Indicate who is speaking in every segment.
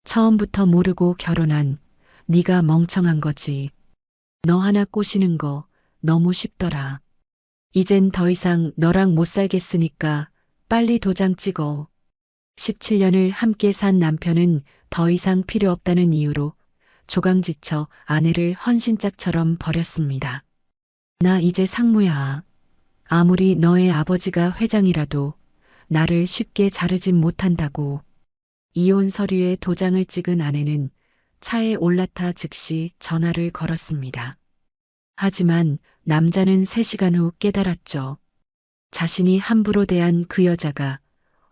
Speaker 1: 처음부터 모르고 결혼한 네가 멍청한 거지. 너 하나 꼬시는 거 너무 쉽더라. 이젠 더 이상 너랑 못 살겠으니까 빨리 도장 찍어. 17년을 함께 산 남편은 더 이상 필요 없다는 이유로 조강지쳐 아내를 헌신짝처럼 버렸습니다. 나 이제 상무야. 아무리 너의 아버지가 회장이라도 나를 쉽게 자르진 못한다고. 이혼 서류에 도장을 찍은 아내는 차에 올라타 즉시 전화를 걸었습니다. 하지만 남자는 3시간 후 깨달았죠. 자신이 함부로 대한 그 여자가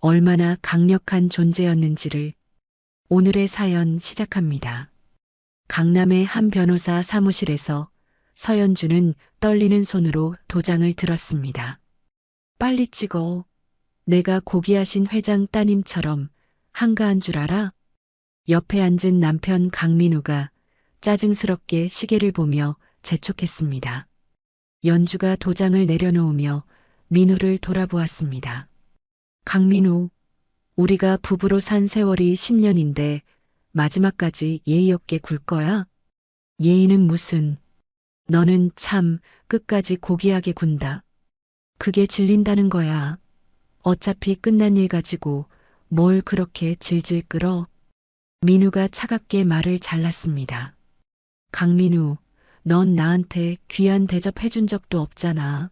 Speaker 1: 얼마나 강력한 존재였는지를. 오늘의 사연 시작합니다. 강남의 한 변호사 사무실에서 서연주는 떨리는 손으로 도장을 들었습니다. 빨리 찍어. 내가 고귀하신 회장 따님처럼 한가한 줄 알아? 옆에 앉은 남편 강민우가 짜증스럽게 시계를 보며 재촉했습니다. 연주가 도장을 내려놓으며 민우를 돌아보았습니다. 강민우, 우리가 부부로 산 세월이 10년인데 마지막까지 예의 없게 굴 거야? 예의는 무슨. 너는 참 끝까지 고귀하게 군다. 그게 질린다는 거야. 어차피 끝난 일 가지고 뭘 그렇게 질질 끌어. 민우가 차갑게 말을 잘랐습니다. 강민우, 넌 나한테 귀한 대접 해준 적도 없잖아.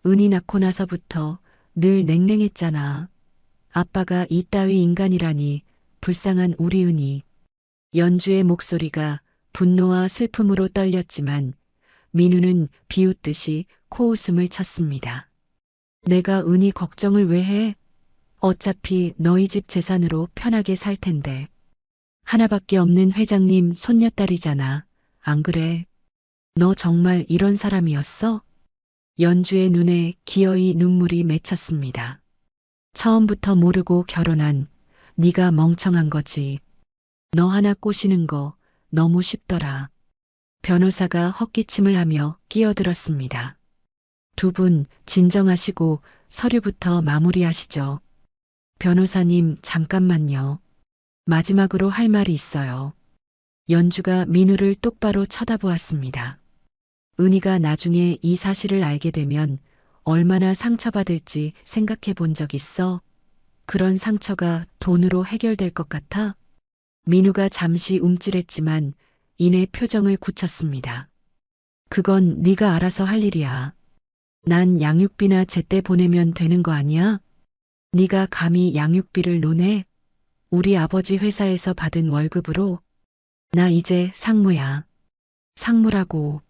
Speaker 1: 은희 낳고 나서부터 늘 냉랭했잖아. 아빠가 이따위 인간이라니. 불쌍한 우리 은희. 연주의 목소리가 분노와 슬픔으로 떨렸지만 민우는 비웃듯이 코웃음을 쳤습니다. 내가 은희 걱정을 왜 해? 어차피 너희 집 재산으로 편하게 살 텐데. 하나밖에 없는 회장님 손녀딸이잖아. 안 그래? 너 정말 이런 사람이었어? 연주의 눈에 기어이 눈물이 맺혔습니다. 처음부터 모르고 결혼한 네가 멍청한 거지. 너 하나 꼬시는 거 너무 쉽더라. 변호사가 헛기침을 하며 끼어들었습니다. 두 분 진정하시고 서류부터 마무리하시죠. 변호사님, 잠깐만요. 마지막으로 할 말이 있어요. 연주가 민우를 똑바로 쳐다보았습니다. 은희가 나중에 이 사실을 알게 되면 얼마나 상처받을지 생각해 본 적 있어? 그런 상처가 돈으로 해결될 것 같아? 민우가 잠시 움찔했지만 이내 표정을 굳혔습니다. 그건 네가 알아서 할 일이야. 난 양육비나 제때 보내면 되는 거 아니야? 네가 감히 양육비를 논해? 우리 아버지 회사에서 받은 월급으로? 나 이제 상무야. 상무라고.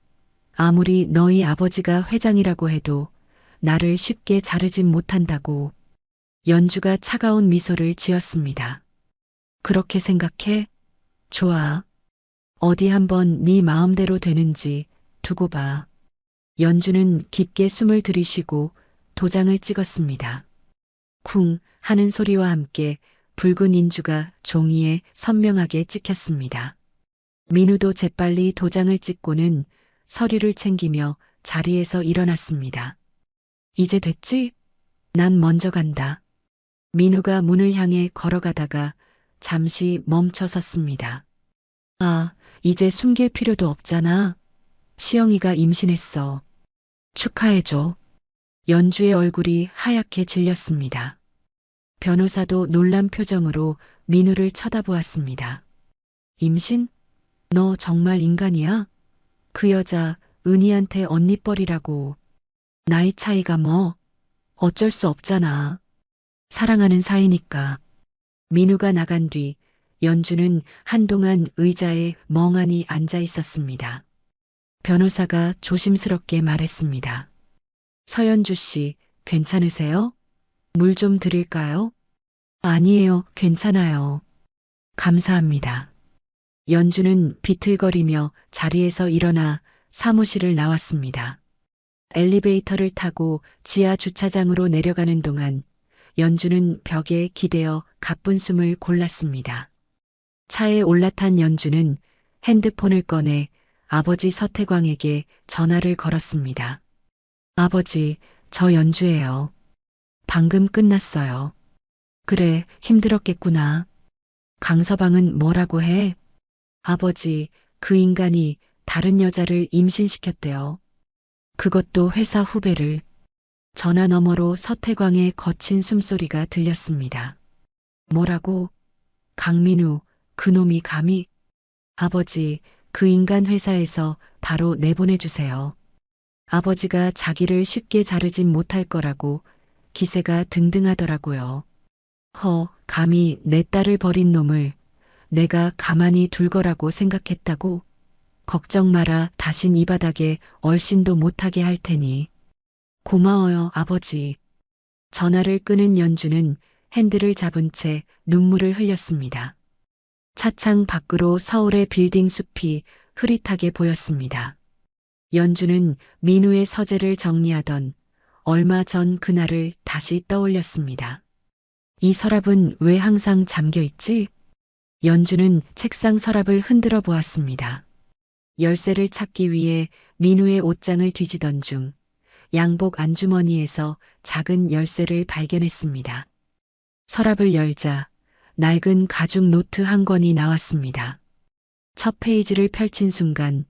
Speaker 1: 아무리 너희 아버지가 회장이라고 해도 나를 쉽게 자르진 못한다고. 연주가 차가운 미소를 지었습니다. 그렇게 생각해? 좋아. 어디 한번 네 마음대로 되는지 두고 봐. 연주는 깊게 숨을 들이쉬고 도장을 찍었습니다. 쿵 하는 소리와 함께 붉은 인주가 종이에 선명하게 찍혔습니다. 민우도 재빨리 도장을 찍고는 서류를 챙기며 자리에서 일어났습니다. 이제 됐지? 난 먼저 간다. 민우가 문을 향해 걸어가다가 잠시 멈춰 섰습니다. 아, 이제 숨길 필요도 없잖아. 시영이가 임신했어. 축하해줘. 연주의 얼굴이 하얗게 질렸습니다. 변호사도 놀란 표정으로 민우를 쳐다보았습니다. 임신? 너 정말 인간이야? 그 여자 은희한테 언니뻘이라고. 나이 차이가 뭐? 어쩔 수 없잖아. 사랑하는 사이니까. 민우가 나간 뒤 연주는 한동안 의자에 멍하니 앉아 있었습니다. 변호사가 조심스럽게 말했습니다. 서연주 씨, 괜찮으세요? 물 좀 드릴까요? 아니에요, 괜찮아요. 감사합니다. 연주는 비틀거리며 자리에서 일어나 사무실을 나왔습니다. 엘리베이터를 타고 지하 주차장으로 내려가는 동안 연주는 벽에 기대어 가쁜 숨을 골랐습니다. 차에 올라탄 연주는 핸드폰을 꺼내 아버지 서태광에게 전화를 걸었습니다. 아버지, 저 연주예요. 방금 끝났어요. 그래, 힘들었겠구나. 강서방은 뭐라고 해? 아버지, 그 인간이 다른 여자를 임신시켰대요. 그것도 회사 후배를. 전화 너머로 서태광의 거친 숨소리가 들렸습니다. 뭐라고? 강민우, 그놈이 감히? 아버지, 그 인간 회사에서 바로 내보내주세요. 아버지가 자기를 쉽게 자르진 못할 거라고 기세가 등등하더라고요. 감히 내 딸을 버린 놈을 내가 가만히 둘 거라고 생각했다고? 걱정 마라. 다신 이 바닥에 얼씬도 못하게 할 테니. 고마워요, 아버지. 전화를 끄는 연주는 핸들을 잡은 채 눈물을 흘렸습니다. 차창 밖으로 서울의 빌딩 숲이 흐릿하게 보였습니다. 연주는 민우의 서재를 정리하던 얼마 전 그날을 다시 떠올렸습니다. 이 서랍은 왜 항상 잠겨 있지? 연주는 책상 서랍을 흔들어 보았습니다. 열쇠를 찾기 위해 민우의 옷장을 뒤지던 중 양복 안주머니에서 작은 열쇠를 발견했습니다. 서랍을 열자 낡은 가죽 노트 한 권이 나왔습니다. 첫 페이지를 펼친 순간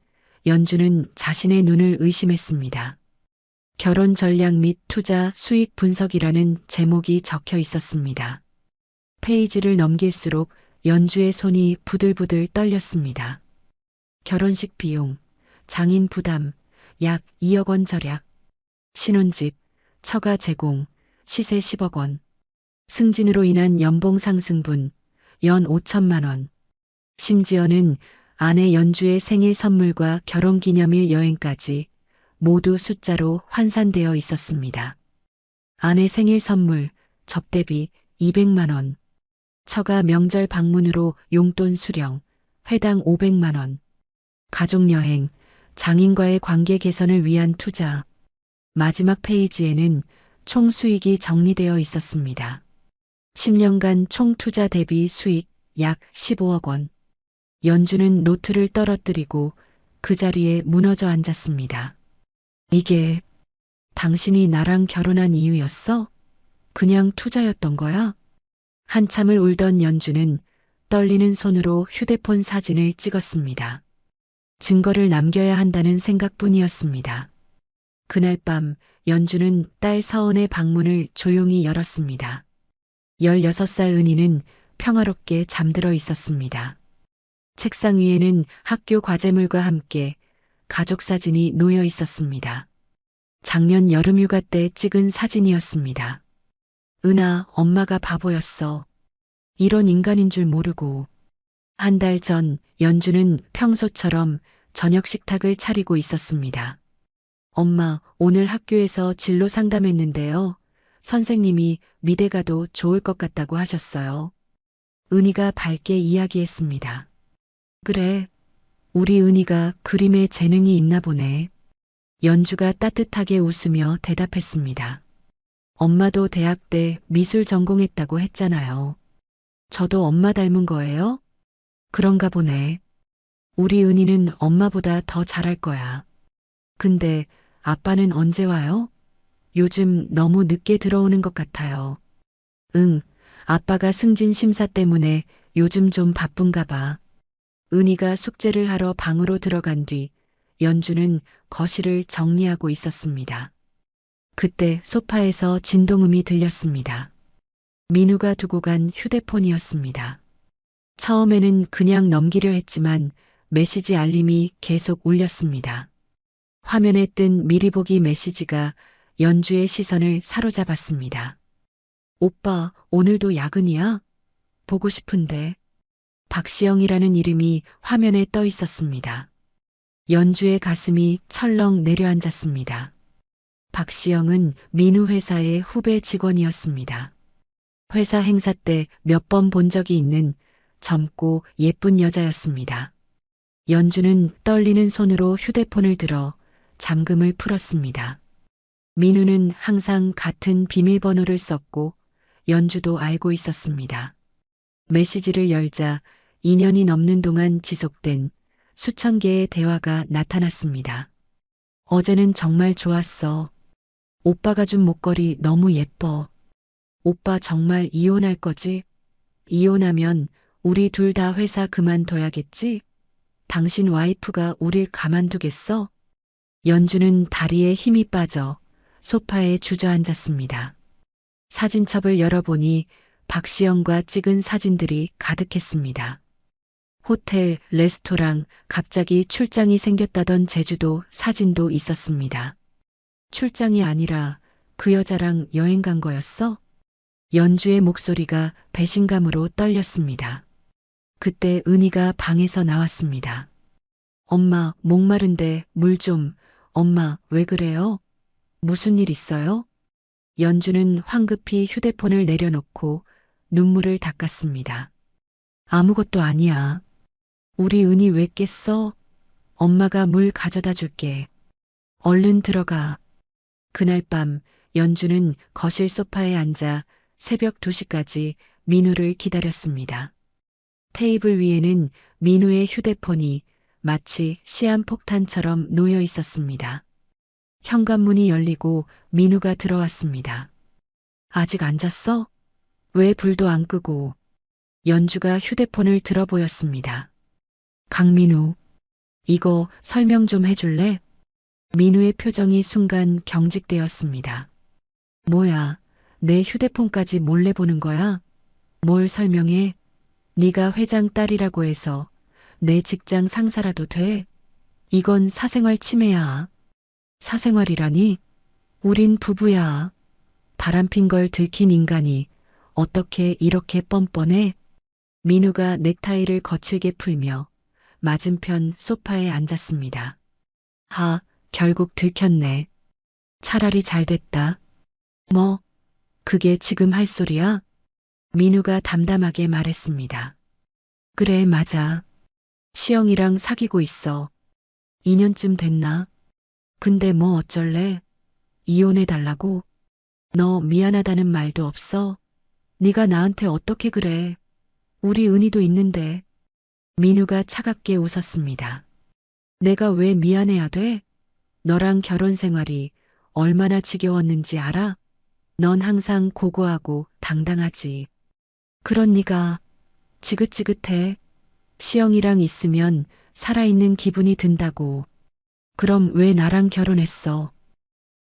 Speaker 1: 연주는 자신의 눈을 의심했습니다. 결혼 전략 및 투자 수익 분석이라는 제목이 적혀 있었습니다. 페이지를 넘길수록 연주의 손이 부들부들 떨렸습니다. 결혼식 비용, 장인 부담, 약 2억 원 절약, 신혼집, 처가 제공, 시세 10억 원, 승진으로 인한 연봉 상승분, 연 5천만 원, 심지어는 아내 연주의 생일 선물과 결혼기념일 여행까지 모두 숫자로 환산되어 있었습니다. 아내 생일 선물, 접대비 200만 원, 처가 명절 방문으로 용돈 수령, 회당 500만 원, 가족여행, 장인과의 관계 개선을 위한 투자. 마지막 페이지에는 총 수익이 정리되어 있었습니다. 10년간 총 투자 대비 수익 약 15억 원. 연주는 노트를 떨어뜨리고 그 자리에 무너져 앉았습니다. 이게 당신이 나랑 결혼한 이유였어? 그냥 투자였던 거야? 한참을 울던 연주는 떨리는 손으로 휴대폰 사진을 찍었습니다. 증거를 남겨야 한다는 생각뿐이었습니다. 그날 밤 연주는 딸 서은의 방문을 조용히 열었습니다. 16살 은희는 평화롭게 잠들어 있었습니다. 책상 위에는 학교 과제물과 함께 가족 사진이 놓여 있었습니다. 작년 여름휴가 때 찍은 사진이었습니다. 은아, 엄마가 바보였어. 이런 인간인 줄 모르고. 한 달 전 연주는 평소처럼 저녁 식탁을 차리고 있었습니다. 엄마, 오늘 학교에서 진로 상담했는데요. 선생님이 미대 가도 좋을 것 같다고 하셨어요. 은희가 밝게 이야기했습니다. 그래, 우리 은희가 그림에 재능이 있나 보네. 연주가 따뜻하게 웃으며 대답했습니다. 엄마도 대학 때 미술 전공했다고 했잖아요. 저도 엄마 닮은 거예요? 그런가 보네. 우리 은희는 엄마보다 더 잘할 거야. 근데 아빠는 언제 와요? 요즘 너무 늦게 들어오는 것 같아요. 응, 아빠가 승진 심사 때문에 요즘 좀 바쁜가 봐. 은희가 숙제를 하러 방으로 들어간 뒤 연주는 거실을 정리하고 있었습니다. 그때 소파에서 진동음이 들렸습니다. 민우가 두고 간 휴대폰이었습니다. 처음에는 그냥 넘기려 했지만 메시지 알림이 계속 울렸습니다. 화면에 뜬 미리 보기 메시지가 연주의 시선을 사로잡았습니다. 오빠, 오늘도 야근이야? 보고 싶은데. 박시영이라는 이름이 화면에 떠 있었습니다. 연주의 가슴이 철렁 내려앉았습니다. 박시영은 민우 회사의 후배 직원이었습니다. 회사 행사 때 몇 번 본 적이 있는 젊고 예쁜 여자였습니다. 연주는 떨리는 손으로 휴대폰을 들어 잠금을 풀었습니다. 민우는 항상 같은 비밀번호를 썼고 연주도 알고 있었습니다. 메시지를 열자 2년이 넘는 동안 지속된 수천 개의 대화가 나타났습니다. 어제는 정말 좋았어. 오빠가 준 목걸이 너무 예뻐. 오빠 정말 이혼할 거지? 이혼하면 우리 둘 다 회사 그만둬야겠지? 당신 와이프가 우릴 가만두겠어? 연주는 다리에 힘이 빠져 소파에 주저앉았습니다. 사진첩을 열어보니 박시영과 찍은 사진들이 가득했습니다. 호텔, 레스토랑, 갑자기 출장이 생겼다던 제주도 사진도 있었습니다. 출장이 아니라 그 여자랑 여행 간 거였어? 연주의 목소리가 배신감으로 떨렸습니다. 그때 은희가 방에서 나왔습니다. 엄마, 목마른데 물 좀. 엄마, 왜 그래요? 무슨 일 있어요? 연주는 황급히 휴대폰을 내려놓고 눈물을 닦았습니다. 아무것도 아니야. 우리 은희 왜 깼어? 엄마가 물 가져다 줄게. 얼른 들어가. 그날 밤 연주는 거실 소파에 앉아 새벽 2시까지 민우를 기다렸습니다. 테이블 위에는 민우의 휴대폰이 마치 시한폭탄처럼 놓여 있었습니다. 현관문이 열리고 민우가 들어왔습니다. 아직 안 잤어? 왜 불도 안 끄고? 연주가 휴대폰을 들어 보였습니다. 강민우, 이거 설명 좀 해줄래? 민우의 표정이 순간 경직되었습니다. 뭐야, 내 휴대폰까지 몰래 보는 거야? 뭘 설명해? 네가 회장 딸이라고 해서 내 직장 상사라도 돼? 이건 사생활 침해야. 사생활이라니? 우린 부부야. 바람핀 걸 들킨 인간이 어떻게 이렇게 뻔뻔해? 민우가 넥타이를 거칠게 풀며 맞은편 소파에 앉았습니다. 결국 들켰네. 차라리 잘 됐다. 뭐, 그게 지금 할 소리야? 민우가 담담하게 말했습니다. 그래, 맞아. 시영이랑 사귀고 있어. 2년쯤 됐나? 근데 뭐 어쩔래? 이혼해달라고? 너 미안하다는 말도 없어? 네가 나한테 어떻게 그래? 우리 은희도 있는데. 민우가 차갑게 웃었습니다. 내가 왜 미안해야 돼? 너랑 결혼 생활이 얼마나 지겨웠는지 알아? 넌 항상 고고하고 당당하지. 그런 네가 지긋지긋해. 시영이랑 있으면 살아있는 기분이 든다고. 그럼 왜 나랑 결혼했어?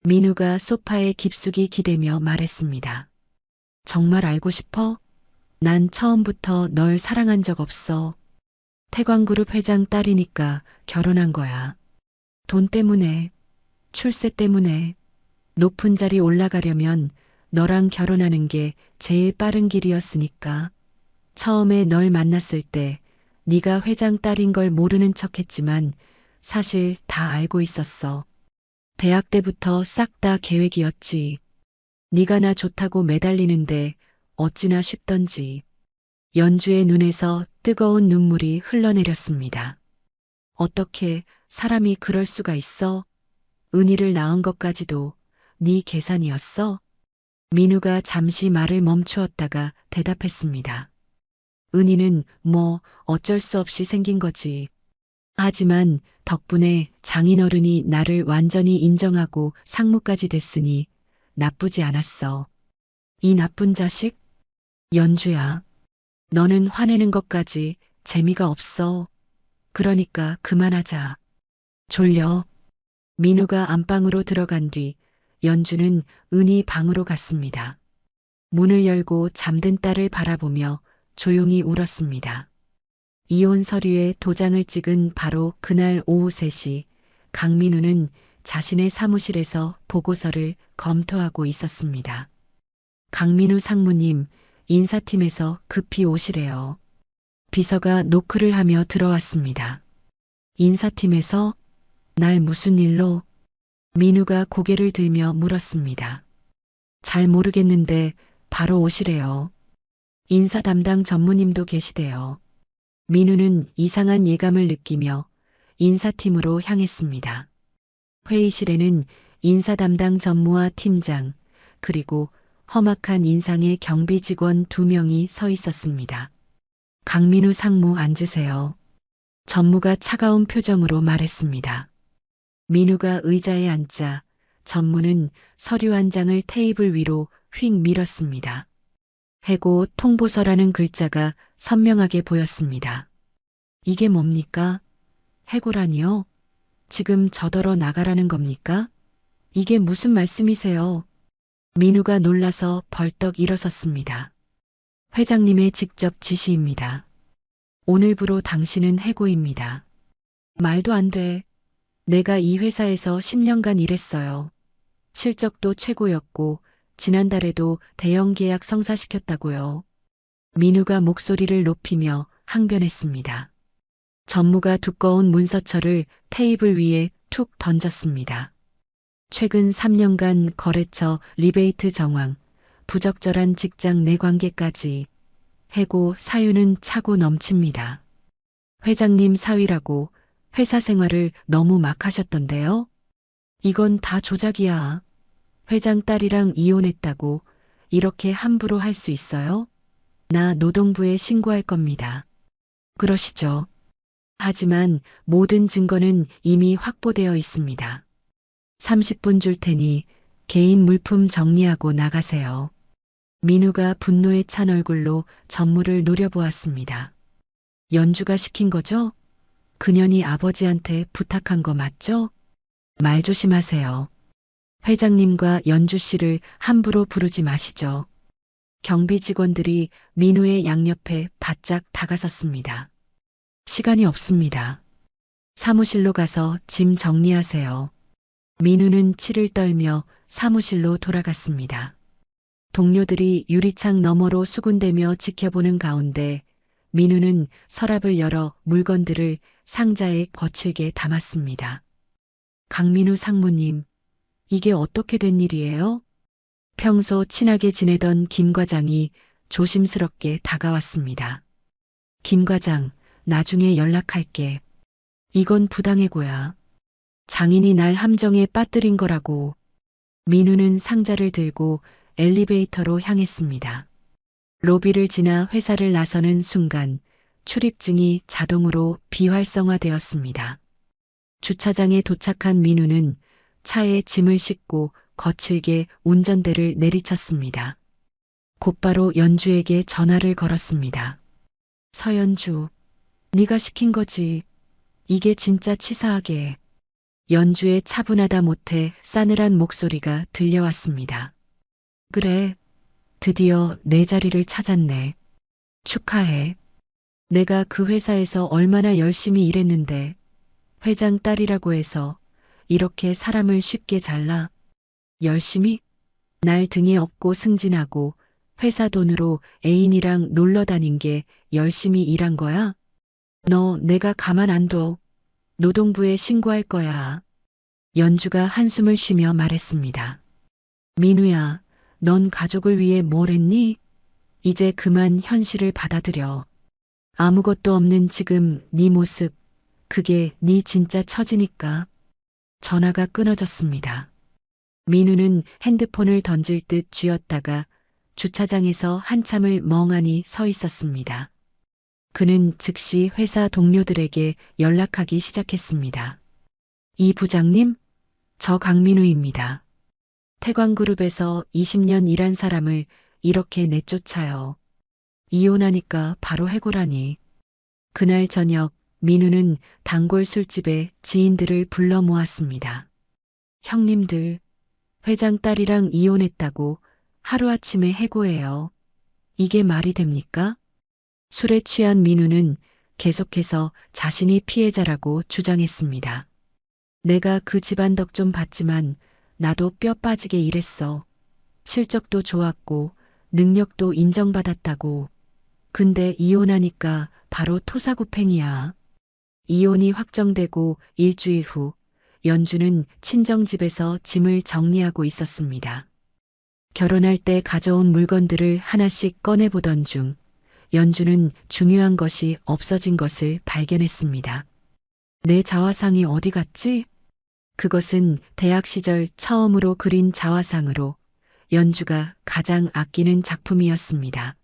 Speaker 1: 민우가 소파에 깊숙이 기대며 말했습니다. 정말 알고 싶어? 난 처음부터 널 사랑한 적 없어. 태광그룹 회장 딸이니까 결혼한 거야. 돈 때문에, 출세 때문에, 높은 자리 올라가려면 너랑 결혼하는 게 제일 빠른 길이었으니까. 처음에 널 만났을 때 네가 회장 딸인 걸 모르는 척했지만 사실 다 알고 있었어. 대학 때부터 싹 다 계획이었지. 네가 나 좋다고 매달리는데 어찌나 쉽던지. 연주의 눈에서 뜨거운 눈물이 흘러내렸습니다. 어떻게 사람이 그럴 수가 있어? 은희를 낳은 것까지도 네 계산이었어? 민우가 잠시 말을 멈추었다가 대답했습니다. 은희는 뭐 어쩔 수 없이 생긴 거지. 하지만 덕분에 장인어른이 나를 완전히 인정하고 상무까지 됐으니 나쁘지 않았어. 이 나쁜 자식? 연주야. 너는 화내는 것까지 재미가 없어. 그러니까 그만하자. 졸려. 민우가 안방으로 들어간 뒤 연주는 은희 방으로 갔습니다. 문을 열고 잠든 딸을 바라보며 조용히 울었습니다. 이혼 서류에 도장을 찍은 바로 그날 오후 3시 강민우는 자신의 사무실에서 보고서를 검토하고 있었습니다. 강민우 상무님, 인사팀에서 급히 오시래요. 비서가 노크를 하며 들어왔습니다. 인사팀에서? 날 무슨 일로? 민우가 고개를 들며 물었습니다. 잘 모르겠는데 바로 오시래요. 인사 담당 전무님도 계시대요. 민우는 이상한 예감을 느끼며 인사팀으로 향했습니다. 회의실에는 인사 담당 전무와 팀장, 그리고 험악한 인상의 경비 직원 2명이 서 있었습니다. 강민우 상무 앉으세요. 전무가 차가운 표정으로 말했습니다. 민우가 의자에 앉자 전무는 서류 한 장을 테이블 위로 휙 밀었습니다. 해고 통보서라는 글자가 선명하게 보였습니다. 이게 뭡니까? 해고라니요? 지금 저더러 나가라는 겁니까? 이게 무슨 말씀이세요? 민우가 놀라서 벌떡 일어섰습니다. 회장님의 직접 지시입니다. 오늘부로 당신은 해고입니다. 말도 안 돼. 내가 이 회사에서 10년간 일했어요. 실적도 최고였고 지난달에도 대형 계약 성사시켰다고요. 민우가 목소리를 높이며 항변했습니다. 전무가 두꺼운 문서철을 테이블 위에 툭 던졌습니다. 최근 3년간 거래처 리베이트 정황, 부적절한 직장 내 관계까지 해고 사유는 차고 넘칩니다. 회장님 사위라고 회사 생활을 너무 막 하셨던데요? 이건 다 조작이야. 회장 딸이랑 이혼했다고 이렇게 함부로 할 수 있어요? 나 노동부에 신고할 겁니다. 그러시죠. 하지만 모든 증거는 이미 확보되어 있습니다. 30분 줄 테니 개인 물품 정리하고 나가세요. 민우가 분노에 찬 얼굴로 전무를 노려보았습니다. 연주가 시킨 거죠? 그년이 아버지한테 부탁한 거 맞죠? 말 조심하세요. 회장님과 연주 씨를 함부로 부르지 마시죠. 경비 직원들이 민우의 양옆에 바짝 다가섰습니다. 시간이 없습니다. 사무실로 가서 짐 정리하세요. 민우는 치를 떨며 사무실로 돌아갔습니다. 동료들이 유리창 너머로 수군대며 지켜보는 가운데 민우는 서랍을 열어 물건들을 상자에 거칠게 담았습니다. 강민우 상무님, 이게 어떻게 된 일이에요? 평소 친하게 지내던 김 과장이 조심스럽게 다가왔습니다. 김 과장, 나중에 연락할게. 이건 부당해고야. 장인이 날 함정에 빠뜨린 거라고. 민우는 상자를 들고 엘리베이터로 향했습니다. 로비를 지나 회사를 나서는 순간 출입증이 자동으로 비활성화되었습니다. 주차장에 도착한 민우는 차에 짐을 싣고 거칠게 운전대를 내리쳤습니다. 곧바로 연주에게 전화를 걸었습니다. 서연주, 네가 시킨 거지. 이게 진짜 치사하게. 연주의 차분하다 못해 싸늘한 목소리가 들려왔습니다. 그래, 드디어 내 자리를 찾았네. 축하해. 내가 그 회사에서 얼마나 열심히 일했는데 회장 딸이라고 해서 이렇게 사람을 쉽게 잘라. 열심히? 날 등에 업고 승진하고 회사 돈으로 애인이랑 놀러 다닌 게 열심히 일한 거야? 너 내가 가만 안 둬. 노동부에 신고할 거야. 연주가 한숨을 쉬며 말했습니다. 민우야, 넌 가족을 위해 뭘 했니? 이제 그만 현실을 받아들여. 아무것도 없는 지금 네 모습, 그게 네 진짜 처지니까. 전화가 끊어졌습니다. 민우는 핸드폰을 던질 듯 쥐었다가 주차장에서 한참을 멍하니 서 있었습니다. 그는 즉시 회사 동료들에게 연락하기 시작했습니다. 이 부장님, 저 강민우입니다. 태광그룹에서 20년 일한 사람을 이렇게 내쫓아요. 이혼하니까 바로 해고라니. 그날 저녁 민우는 단골 술집에 지인들을 불러 모았습니다. 형님들, 회장 딸이랑 이혼했다고 하루아침에 해고해요. 이게 말이 됩니까? 술에 취한 민우는 계속해서 자신이 피해자라고 주장했습니다. 내가 그 집안 덕 좀 봤지만 나도 뼈 빠지게 일했어. 실적도 좋았고 능력도 인정받았다고. 근데 이혼하니까 바로 토사구팽이야. 이혼이 확정되고 일주일 후 연주는 친정집에서 짐을 정리하고 있었습니다. 결혼할 때 가져온 물건들을 하나씩 꺼내보던 중 연주는 중요한 것이 없어진 것을 발견했습니다. 내 자화상이 어디 갔지? 그것은 대학 시절 처음으로 그린 자화상으로 연주가 가장 아끼는 작품이었습니다.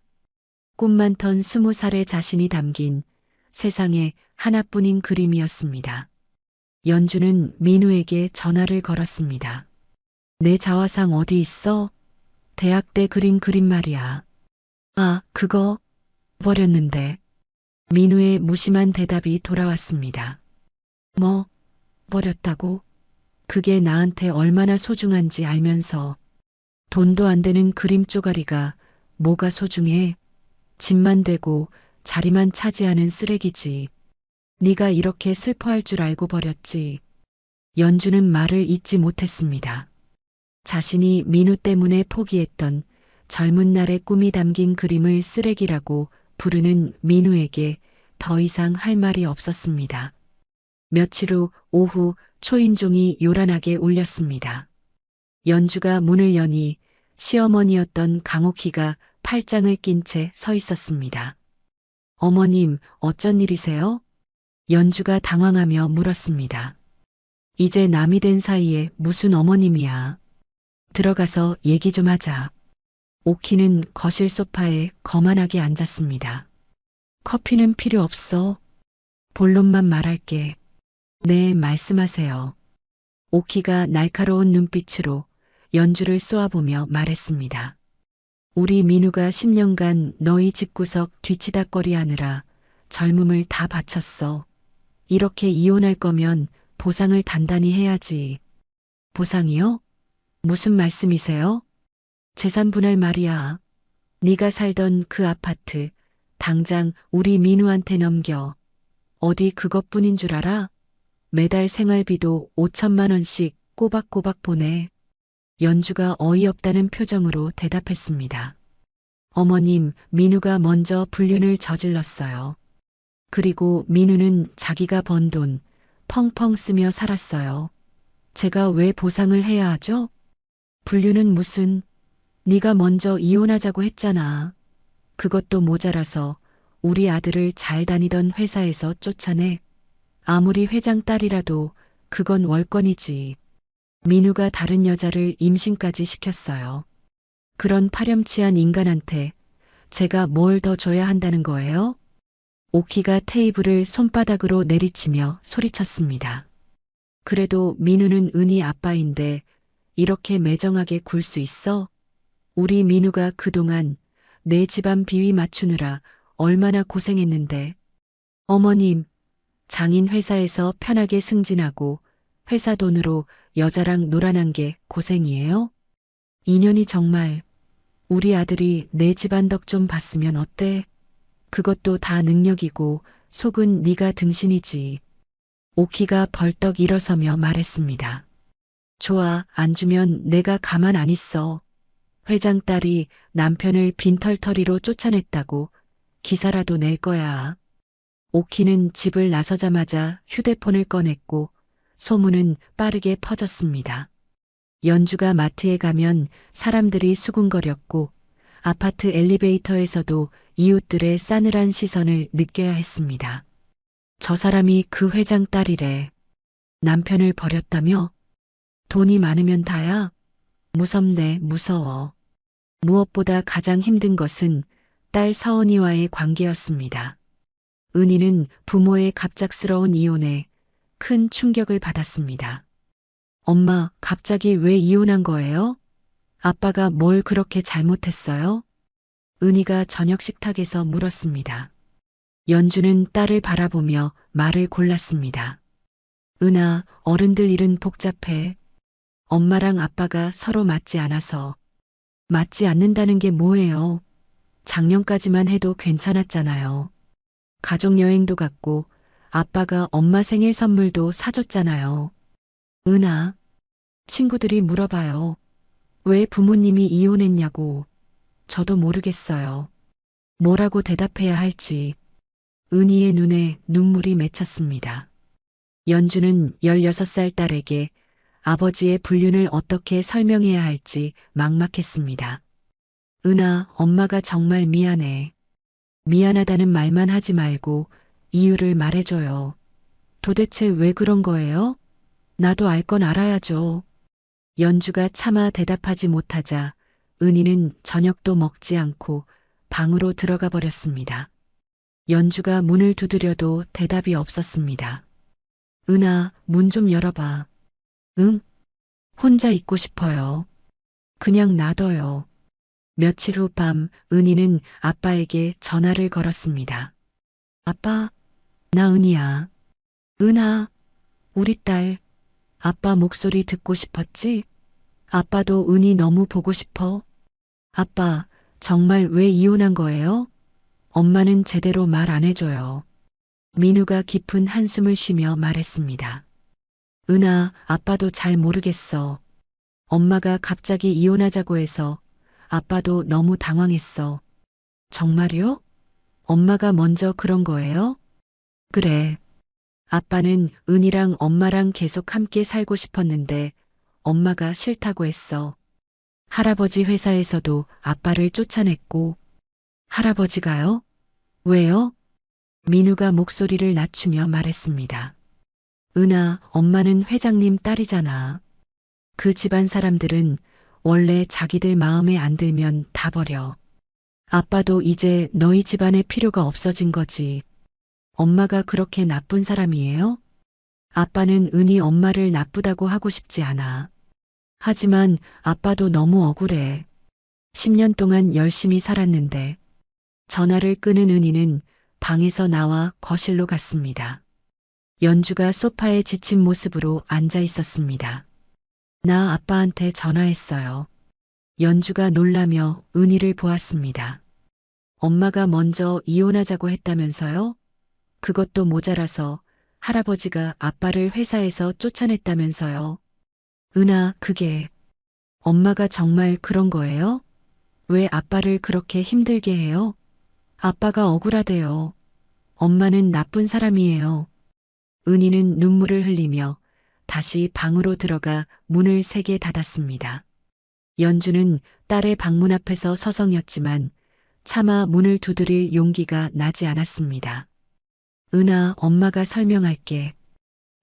Speaker 1: 꿈 많던 20살의 자신이 담긴 세상에 하나뿐인 그림이었습니다. 연주는 민우에게 전화를 걸었습니다. 내 자화상 어디 있어? 대학 때 그린 그림 말이야. 아, 그거 버렸는데. 민우의 무심한 대답이 돌아왔습니다. 뭐, 버렸다고? 그게 나한테 얼마나 소중한지 알면서 돈도 안 되는 그림 쪼가리가 뭐가 소중해? 집만 되고 자리만 차지하는 쓰레기지. 네가 이렇게 슬퍼할 줄 알고 버렸지. 연주는 말을 잇지 못했습니다. 자신이 민우 때문에 포기했던 젊은 날의 꿈이 담긴 그림을 쓰레기라고 부르는 민우에게 더 이상 할 말이 없었습니다. 며칠 후 오후 초인종이 요란하게 울렸습니다. 연주가 문을 여니 시어머니였던 강옥희가 팔짱을 낀 채 서 있었습니다. 어머님, 어쩐 일이세요? 연주가 당황하며 물었습니다. 이제 남이 된 사이에 무슨 어머님이야. 들어가서 얘기 좀 하자. 오키는 거실 소파에 거만하게 앉았습니다. 커피는 필요 없어. 본론만 말할게. 네, 말씀하세요. 오키가 날카로운 눈빛으로 연주를 쏘아보며 말했습니다. 우리 민우가 10년간 너희 집구석 뒤치다꺼리 하느라 젊음을 다 바쳤어. 이렇게 이혼할 거면 보상을 단단히 해야지. 보상이요? 무슨 말씀이세요? 재산 분할 말이야. 네가 살던 그 아파트 당장 우리 민우한테 넘겨. 어디 그것뿐인 줄 알아? 매달 생활비도 5천만 원씩 꼬박꼬박 보내. 연주가 어이없다는 표정으로 대답했습니다. 어머님, 민우가 먼저 불륜을 저질렀어요. 그리고 민우는 자기가 번 돈 펑펑 쓰며 살았어요. 제가 왜 보상을 해야 하죠? 불륜은 무슨, 네가 먼저 이혼하자고 했잖아. 그것도 모자라서 우리 아들을 잘 다니던 회사에서 쫓아내. 아무리 회장 딸이라도 그건 월권이지. 민우가 다른 여자를 임신까지 시켰어요. 그런 파렴치한 인간한테 제가 뭘 더 줘야 한다는 거예요? 오키가 테이블을 손바닥으로 내리치며 소리쳤습니다. 그래도 민우는 은희 아빠인데 이렇게 매정하게 굴 수 있어? 우리 민우가 그동안 내 집안 비위 맞추느라 얼마나 고생했는데. 어머님, 장인 회사에서 편하게 승진하고 회사 돈으로 여자랑 놀아난 게 고생이에요? 인연이 정말 우리 아들이 내 집안 덕 좀 봤으면 어때? 그것도 다 능력이고 속은 네가 등신이지. 오키가 벌떡 일어서며 말했습니다. 좋아, 안 주면 내가 가만 안 있어. 회장 딸이 남편을 빈털터리로 쫓아냈다고 기사라도 낼 거야. 오키는 집을 나서자마자 휴대폰을 꺼냈고 소문은 빠르게 퍼졌습니다. 연주가 마트에 가면 사람들이 수군거렸고 아파트 엘리베이터에서도 이웃들의 싸늘한 시선을 느껴야 했습니다. 저 사람이 그 회장 딸이래. 남편을 버렸다며? 돈이 많으면 다야? 무섭네, 무서워. 무엇보다 가장 힘든 것은 딸 서은이와의 관계였습니다. 은희는 부모의 갑작스러운 이혼에 큰 충격을 받았습니다. 엄마, 갑자기 왜 이혼한 거예요? 아빠가 뭘 그렇게 잘못했어요? 은희가 저녁 식탁에서 물었습니다. 연주는 딸을 바라보며 말을 골랐습니다. 은아, 어른들 일은 복잡해. 엄마랑 아빠가 서로 맞지 않아서. 맞지 않는다는 게 뭐예요? 작년까지만 해도 괜찮았잖아요. 가족여행도 갔고 아빠가 엄마 생일 선물도 사줬잖아요. 은아, 친구들이 물어봐요. 왜 부모님이 이혼했냐고. 저도 모르겠어요. 뭐라고 대답해야 할지. 은희의 눈에 눈물이 맺혔습니다. 연주는 16살 딸에게 아버지의 불륜을 어떻게 설명해야 할지 막막했습니다. 은아, 엄마가 정말 미안해. 미안하다는 말만 하지 말고 이유를 말해줘요. 도대체 왜 그런 거예요? 나도 알 건 알아야죠. 연주가 차마 대답하지 못하자 은희는 저녁도 먹지 않고 방으로 들어가 버렸습니다. 연주가 문을 두드려도 대답이 없었습니다. 은아, 문 좀 열어봐. 응? 혼자 있고 싶어요. 그냥 놔둬요. 며칠 후 밤 은희는 아빠에게 전화를 걸었습니다. 아빠, 나 은희야. 은하, 우리 딸. 아빠 목소리 듣고 싶었지? 아빠도 은희 너무 보고 싶어. 아빠, 정말 왜 이혼한 거예요? 엄마는 제대로 말 안 해줘요. 민우가 깊은 한숨을 쉬며 말했습니다. 은하, 아빠도 잘 모르겠어. 엄마가 갑자기 이혼하자고 해서 아빠도 너무 당황했어. 정말요? 엄마가 먼저 그런 거예요? 그래. 아빠는 은희랑 엄마랑 계속 함께 살고 싶었는데 엄마가 싫다고 했어. 할아버지 회사에서도 아빠를 쫓아냈고. 할아버지가요? 왜요? 민우가 목소리를 낮추며 말했습니다. 은하, 엄마는 회장님 딸이잖아. 그 집안 사람들은 원래 자기들 마음에 안 들면 다 버려. 아빠도 이제 너희 집안에 필요가 없어진 거지. 엄마가 그렇게 나쁜 사람이에요? 아빠는 은희 엄마를 나쁘다고 하고 싶지 않아. 하지만 아빠도 너무 억울해. 10년 동안 열심히 살았는데. 전화를 끄는 은희는 방에서 나와 거실로 갔습니다. 연주가 소파에 지친 모습으로 앉아 있었습니다. 나 아빠한테 전화했어요. 연주가 놀라며 은희를 보았습니다. 엄마가 먼저 이혼하자고 했다면서요? 그것도 모자라서 할아버지가 아빠를 회사에서 쫓아냈다면서요. 은하, 그게 엄마가 정말 그런 거예요? 왜 아빠를 그렇게 힘들게 해요? 아빠가 억울하대요. 엄마는 나쁜 사람이에요. 은희는 눈물을 흘리며 다시 방으로 들어가 문을 세게 닫았습니다. 연주는 딸의 방문 앞에서 서성였지만 차마 문을 두드릴 용기가 나지 않았습니다. 은하, 엄마가 설명할게.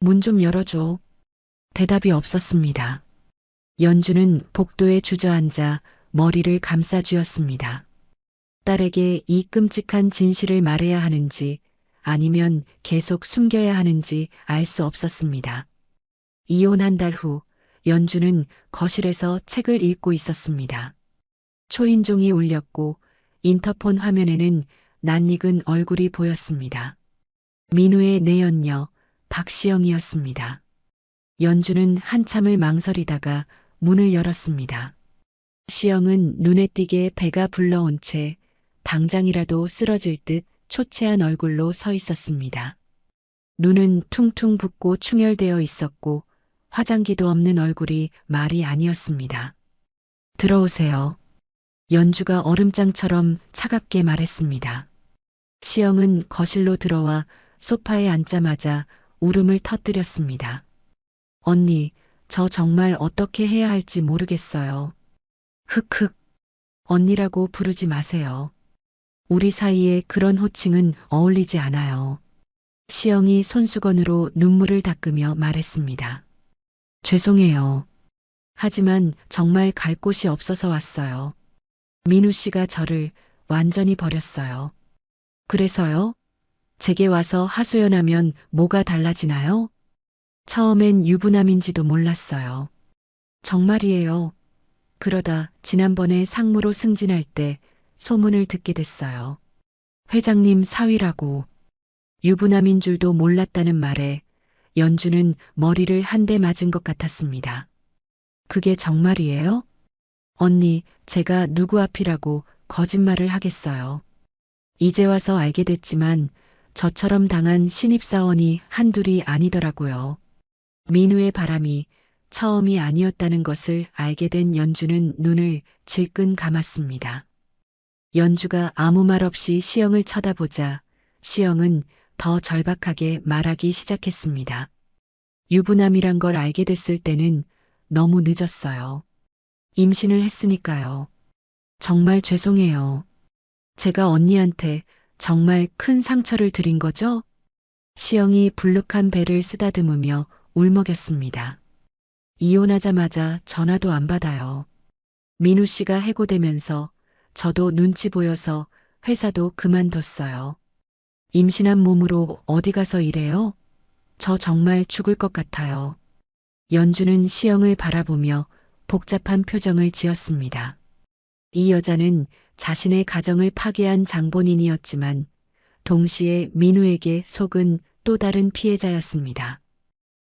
Speaker 1: 문 좀 열어줘. 대답이 없었습니다. 연주는 복도에 주저앉아 머리를 감싸쥐었습니다. 딸에게 이 끔찍한 진실을 말해야 하는지 아니면 계속 숨겨야 하는지 알 수 없었습니다. 이혼 한 달 후 연주는 거실에서 책을 읽고 있었습니다. 초인종이 울렸고 인터폰 화면에는 낯익은 얼굴이 보였습니다. 민우의 내연녀 박시영이었습니다. 연주는 한참을 망설이다가 문을 열었습니다. 시영은 눈에 띄게 배가 불러온 채 당장이라도 쓰러질 듯 초췌한 얼굴로 서 있었습니다. 눈은 퉁퉁 붓고 충혈되어 있었고 화장기도 없는 얼굴이 말이 아니었습니다. 들어오세요. 연주가 얼음장처럼 차갑게 말했습니다. 시영은 거실로 들어와 소파에 앉자마자 울음을 터뜨렸습니다. 언니, 저 정말 어떻게 해야 할지 모르겠어요. 흑흑, 언니라고 부르지 마세요. 우리 사이에 그런 호칭은 어울리지 않아요. 시영이 손수건으로 눈물을 닦으며 말했습니다. 죄송해요. 하지만 정말 갈 곳이 없어서 왔어요. 민우 씨가 저를 완전히 버렸어요. 그래서요? 제게 와서 하소연하면 뭐가 달라지나요? 처음엔 유부남인지도 몰랐어요. 정말이에요. 그러다 지난번에 상무로 승진할 때 소문을 듣게 됐어요. 회장님 사위라고. 유부남인 줄도 몰랐다는 말에 연주는 머리를 한 대 맞은 것 같았습니다. 그게 정말이에요? 언니, 제가 누구 앞이라고 거짓말을 하겠어요. 이제 와서 알게 됐지만 저처럼 당한 신입사원이 한둘이 아니더라고요. 민우의 바람이 처음이 아니었다는 것을 알게 된 연주는 눈을 질끈 감았습니다. 연주가 아무 말 없이 시영을 쳐다보자 시영은 더 절박하게 말하기 시작했습니다. 유부남이란 걸 알게 됐을 때는 너무 늦었어요. 임신을 했으니까요. 정말 죄송해요. 제가 언니한테 정말 큰 상처를 드린 거죠? 시영이 불룩한 배를 쓰다듬으며 울먹였습니다. 이혼하자마자 전화도 안 받아요. 민우 씨가 해고되면서 저도 눈치 보여서 회사도 그만뒀어요. 임신한 몸으로 어디 가서 일해요? 저 정말 죽을 것 같아요. 연주는 시영을 바라보며 복잡한 표정을 지었습니다. 이 여자는 자신의 가정을 파괴한 장본인이었지만 동시에 민우에게 속은 또 다른 피해자였습니다.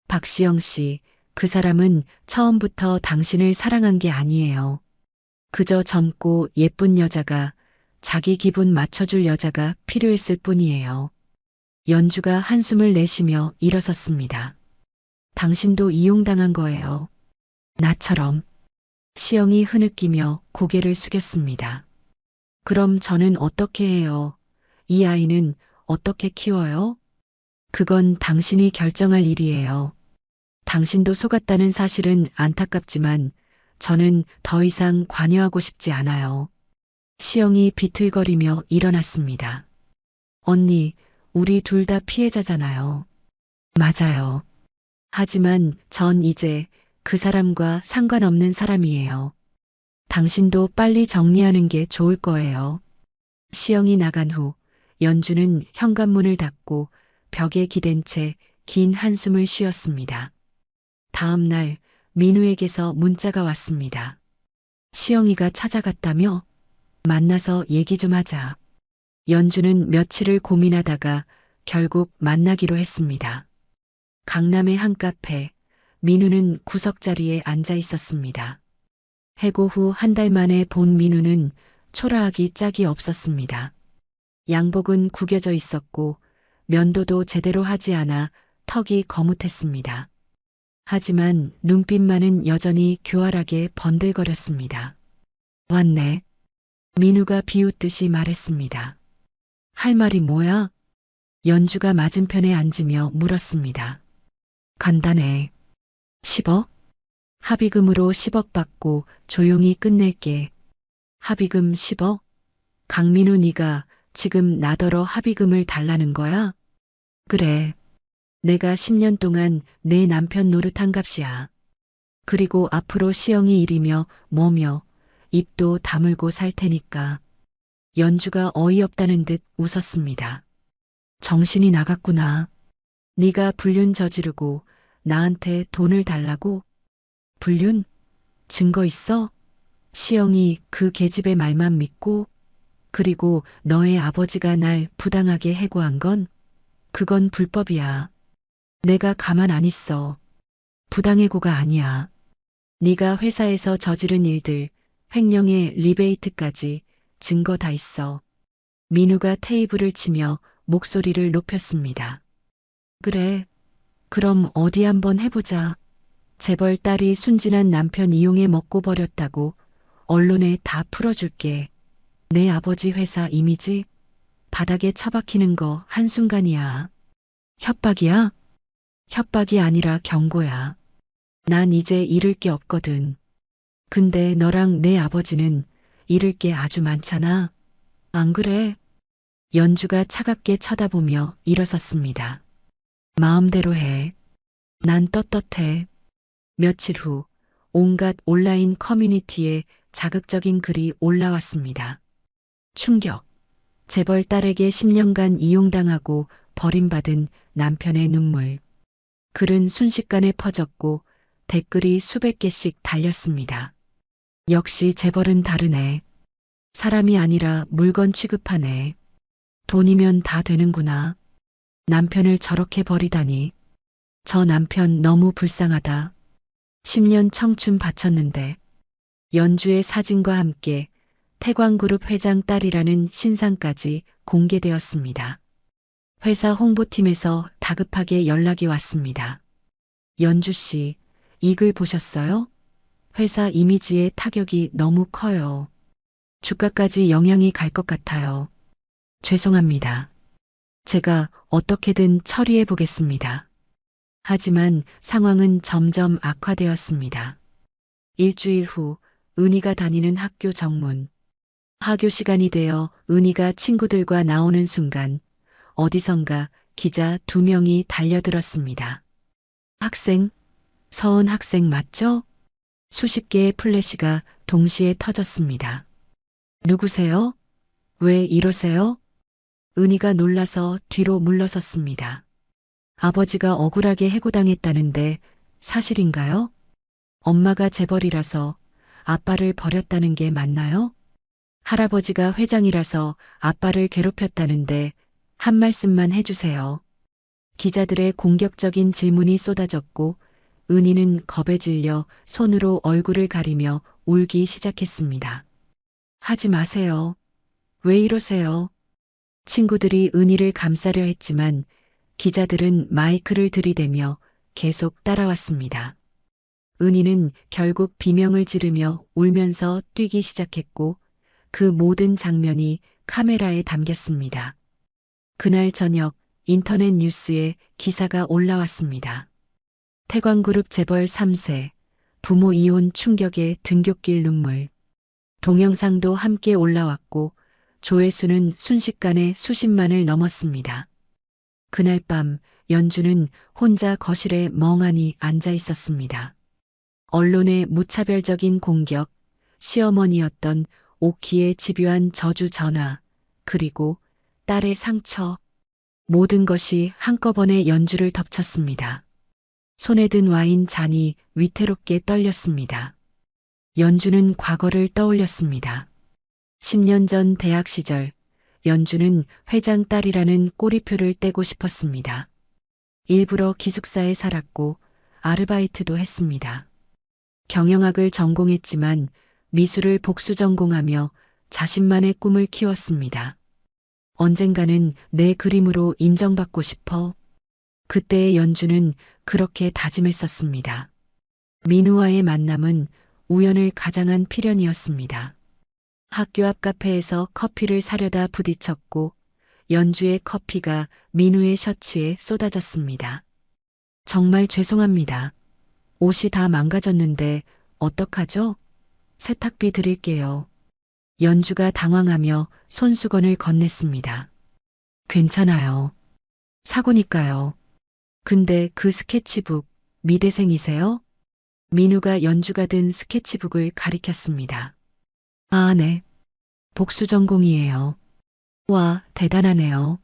Speaker 1: 박시영 씨, 그 사람은 처음부터 당신을 사랑한 게 아니에요. 그저 젊고 예쁜 여자가, 자기 기분 맞춰줄 여자가 필요했을 뿐이에요. 연주가 한숨을 내쉬며 일어섰습니다. 당신도 이용당한 거예요. 나처럼. 시영이 흐느끼며 고개를 숙였습니다. 그럼 저는 어떻게 해요? 이 아이는 어떻게 키워요? 그건 당신이 결정할 일이에요. 당신도 속았다는 사실은 안타깝지만 저는 더 이상 관여하고 싶지 않아요. 시영이 비틀거리며 일어났습니다. 언니, 우리 둘 다 피해자잖아요. 맞아요. 하지만 전 이제 그 사람과 상관없는 사람이에요. 당신도 빨리 정리하는 게 좋을 거예요. 시영이 나간 후 연주는 현관문을 닫고 벽에 기댄 채 긴 한숨을 쉬었습니다. 다음 날 민우에게서 문자가 왔습니다. 시영이가 찾아갔다며? 만나서 얘기 좀 하자. 연주는 며칠을 고민하다가 결국 만나기로 했습니다. 강남의 한 카페, 민우는 구석자리에 앉아 있었습니다. 해고 후 한 달 만에 본 민우는 초라하기 짝이 없었습니다. 양복은 구겨져 있었고 면도도 제대로 하지 않아 턱이 거뭇했습니다. 하지만 눈빛만은 여전히 교활하게 번들거렸습니다. 왔네. 민우가 비웃듯이 말했습니다. 할 말이 뭐야? 연주가 맞은편에 앉으며 물었습니다. 간단해. 10억? 합의금으로 10억 받고 조용히 끝낼게. 합의금 10억? 강민우 네가 지금 나더러 합의금을 달라는 거야? 그래. 내가 10년 동안 내 남편 노릇한 값이야. 그리고 앞으로 시영이 일이며 뭐며 입도 다물고 살 테니까. 연주가 어이없다는 듯 웃었습니다. 정신이 나갔구나. 네가 불륜 저지르고 나한테 돈을 달라고? 불륜? 증거 있어? 시영이 그 계집의 말만 믿고? 그리고 너의 아버지가 날 부당하게 해고한 건? 그건 불법이야. 내가 가만 안 있어. 부당해고가 아니야. 네가 회사에서 저지른 일들, 횡령의 리베이트까지 증거 다 있어. 민우가 테이블을 치며 목소리를 높였습니다. 그래. 그럼 어디 한번 해보자. 재벌 딸이 순진한 남편 이용해 먹고 버렸다고 언론에 다 풀어줄게. 내 아버지 회사 이미지 바닥에 처박히는 거 한순간이야. 협박이야? 협박이 아니라 경고야. 난 이제 잃을 게 없거든. 근데 너랑 내 아버지는 잃을 게 아주 많잖아. 안 그래? 연주가 차갑게 쳐다보며 일어섰습니다. 마음대로 해. 난 떳떳해. 며칠 후 온갖 온라인 커뮤니티에 자극적인 글이 올라왔습니다. 충격. 재벌 딸에게 10년간 이용당하고 버림받은 남편의 눈물. 글은 순식간에 퍼졌고 댓글이 수백 개씩 달렸습니다. 역시 재벌은 다르네. 사람이 아니라 물건 취급하네. 돈이면 다 되는구나. 남편을 저렇게 버리다니. 저 남편 너무 불쌍하다. 10년 청춘 바쳤는데. 연주의 사진과 함께 태광그룹 회장 딸이라는 신상까지 공개되었습니다. 회사 홍보팀에서 다급하게 연락이 왔습니다. 연주 씨, 이 글 보셨어요? 회사 이미지에 타격이 너무 커요. 주가까지 영향이 갈 것 같아요. 죄송합니다. 제가 어떻게든 처리해 보겠습니다. 하지만 상황은 점점 악화되었습니다. 일주일 후 은희가 다니는 학교 정문. 하교 시간이 되어 은희가 친구들과 나오는 순간 어디선가 기자 2명이 달려들었습니다. 학생, 서은 학생 맞죠? 수십 개의 플래시가 동시에 터졌습니다. 누구세요? 왜 이러세요? 은희가 놀라서 뒤로 물러섰습니다. 아버지가 억울하게 해고당했다는데 사실인가요? 엄마가 재벌이라서 아빠를 버렸다는 게 맞나요? 할아버지가 회장이라서 아빠를 괴롭혔다는데 한 말씀만 해주세요. 기자들의 공격적인 질문이 쏟아졌고 은희는 겁에 질려 손으로 얼굴을 가리며 울기 시작했습니다. 하지 마세요. 왜 이러세요? 친구들이 은희를 감싸려 했지만 기자들은 마이크를 들이대며 계속 따라왔습니다. 은희는 결국 비명을 지르며 울면서 뛰기 시작했고 그 모든 장면이 카메라에 담겼습니다. 그날 저녁 인터넷 뉴스에 기사가 올라왔습니다. 태광그룹 재벌 3세, 부모 이혼 충격에 등굣길 눈물. 동영상도 함께 올라왔고 조회수는 순식간에 수십만을 넘었습니다. 그날 밤 연주는 혼자 거실에 멍하니 앉아 있었습니다. 언론의 무차별적인 공격, 시어머니였던 오키의 집요한 저주 전화, 그리고 딸의 상처, 모든 것이 한꺼번에 연주를 덮쳤습니다. 손에 든 와인 잔이 위태롭게 떨렸습니다. 연주는 과거를 떠올렸습니다. 10년 전 대학 시절, 연주는 회장 딸이라는 꼬리표를 떼고 싶었습니다. 일부러 기숙사에 살았고 아르바이트도 했습니다. 경영학을 전공했지만 미술을 복수 전공하며 자신만의 꿈을 키웠습니다. 언젠가는 내 그림으로 인정받고 싶어. 그때의 연주는 그렇게 다짐했었습니다. 민우와의 만남은 우연을 가장한 필연이었습니다. 학교 앞 카페에서 커피를 사려다 부딪혔고 연주의 커피가 민우의 셔츠에 쏟아졌습니다. 정말 죄송합니다. 옷이 다 망가졌는데 어떡하죠? 세탁비 드릴게요. 연주가 당황하며 손수건을 건넸습니다. 괜찮아요. 사고니까요. 근데 그 스케치북 미대생이세요? 민우가 연주가 든 스케치북을 가리켰습니다. 아, 네. 복수 전공이에요. 와, 대단하네요.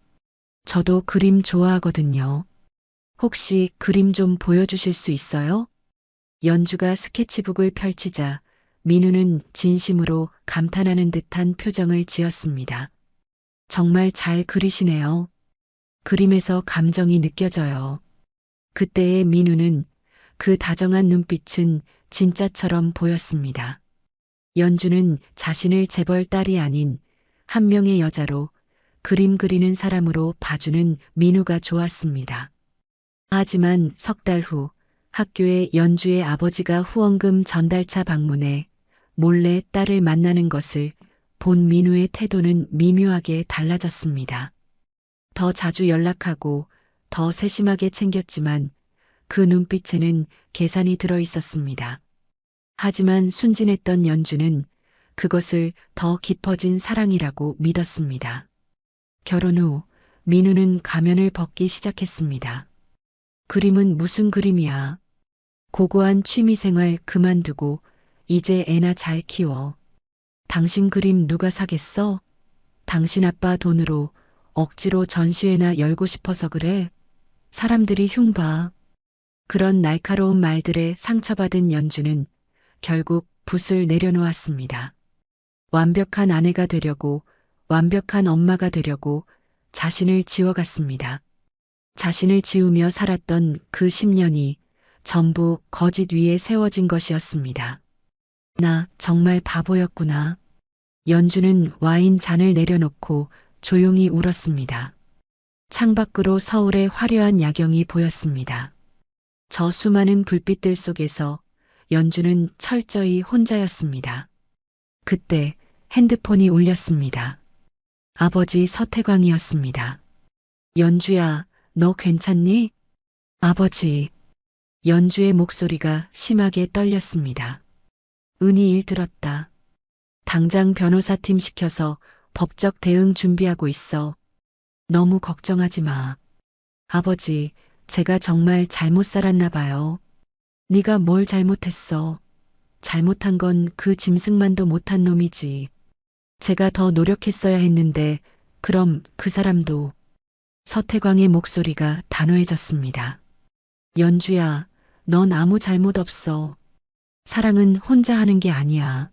Speaker 1: 저도 그림 좋아하거든요. 혹시 그림 좀 보여주실 수 있어요? 연주가 스케치북을 펼치자 민우는 진심으로 감탄하는 듯한 표정을 지었습니다. 정말 잘 그리시네요. 그림에서 감정이 느껴져요. 그때의 민우는 그 다정한 눈빛은 진짜처럼 보였습니다. 연주는 자신을 재벌 딸이 아닌 한 명의 여자로 그림 그리는 사람으로 봐주는 민우가 좋았습니다. 하지만 석 달 후 학교에 연주의 아버지가 후원금 전달차 방문해 몰래 딸을 만나는 것을 본 민우의 태도는 미묘하게 달라졌습니다. 더 자주 연락하고 더 세심하게 챙겼지만 그 눈빛에는 계산이 들어 있었습니다. 하지만 순진했던 연주는 그것을 더 깊어진 사랑이라고 믿었습니다. 결혼 후 민우는 가면을 벗기 시작했습니다. 그림은 무슨 그림이야? 고고한 취미생활 그만두고 이제 애나 잘 키워. 당신 그림 누가 사겠어? 당신 아빠 돈으로 억지로 전시회나 열고 싶어서 그래? 사람들이 흉봐. 그런 날카로운 말들에 상처받은 연주는 결국 붓을 내려놓았습니다. 완벽한 아내가 되려고, 완벽한 엄마가 되려고 자신을 지워갔습니다. 자신을 지우며 살았던 그 10년이 전부 거짓 위에 세워진 것이었습니다. 나 정말 바보였구나. 연주는 와인 잔을 내려놓고 조용히 울었습니다. 창밖으로 서울의 화려한 야경이 보였습니다. 저 수많은 불빛들 속에서 연주는 철저히 혼자였습니다. 그때 핸드폰이 울렸습니다. 아버지 서태광이었습니다. 연주야, 너 괜찮니? 아버지. 연주의 목소리가 심하게 떨렸습니다. 은희 일 들었다. 당장 변호사팀 시켜서 법적 대응 준비하고 있어. 너무 걱정하지 마. 아버지, 제가 정말 잘못 살았나 봐요. 네가 뭘 잘못했어. 잘못한 건 그 짐승만도 못한 놈이지. 제가 더 노력했어야 했는데 그럼 그 사람도. 서태광의 목소리가 단호해졌습니다. 연주야, 넌 아무 잘못 없어. 사랑은 혼자 하는 게 아니야.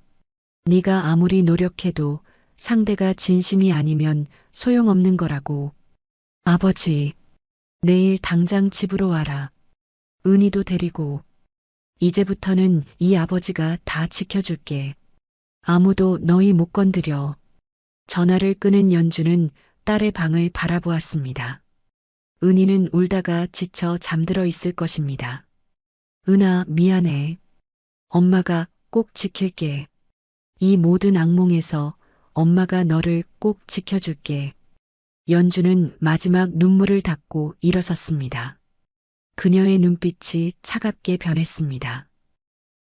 Speaker 1: 네가 아무리 노력해도 상대가 진심이 아니면 소용없는 거라고. 아버지, 내일 당장 집으로 와라. 은희도 데리고. 이제부터는 이 아버지가 다 지켜줄게. 아무도 너희 못 건드려. 전화를 끊은 연주는 딸의 방을 바라보았습니다. 은희는 울다가 지쳐 잠들어 있을 것입니다. 은아, 미안해. 엄마가 꼭 지킬게. 이 모든 악몽에서 엄마가 너를 꼭 지켜줄게. 연주는 마지막 눈물을 닦고 일어섰습니다. 그녀의 눈빛이 차갑게 변했습니다.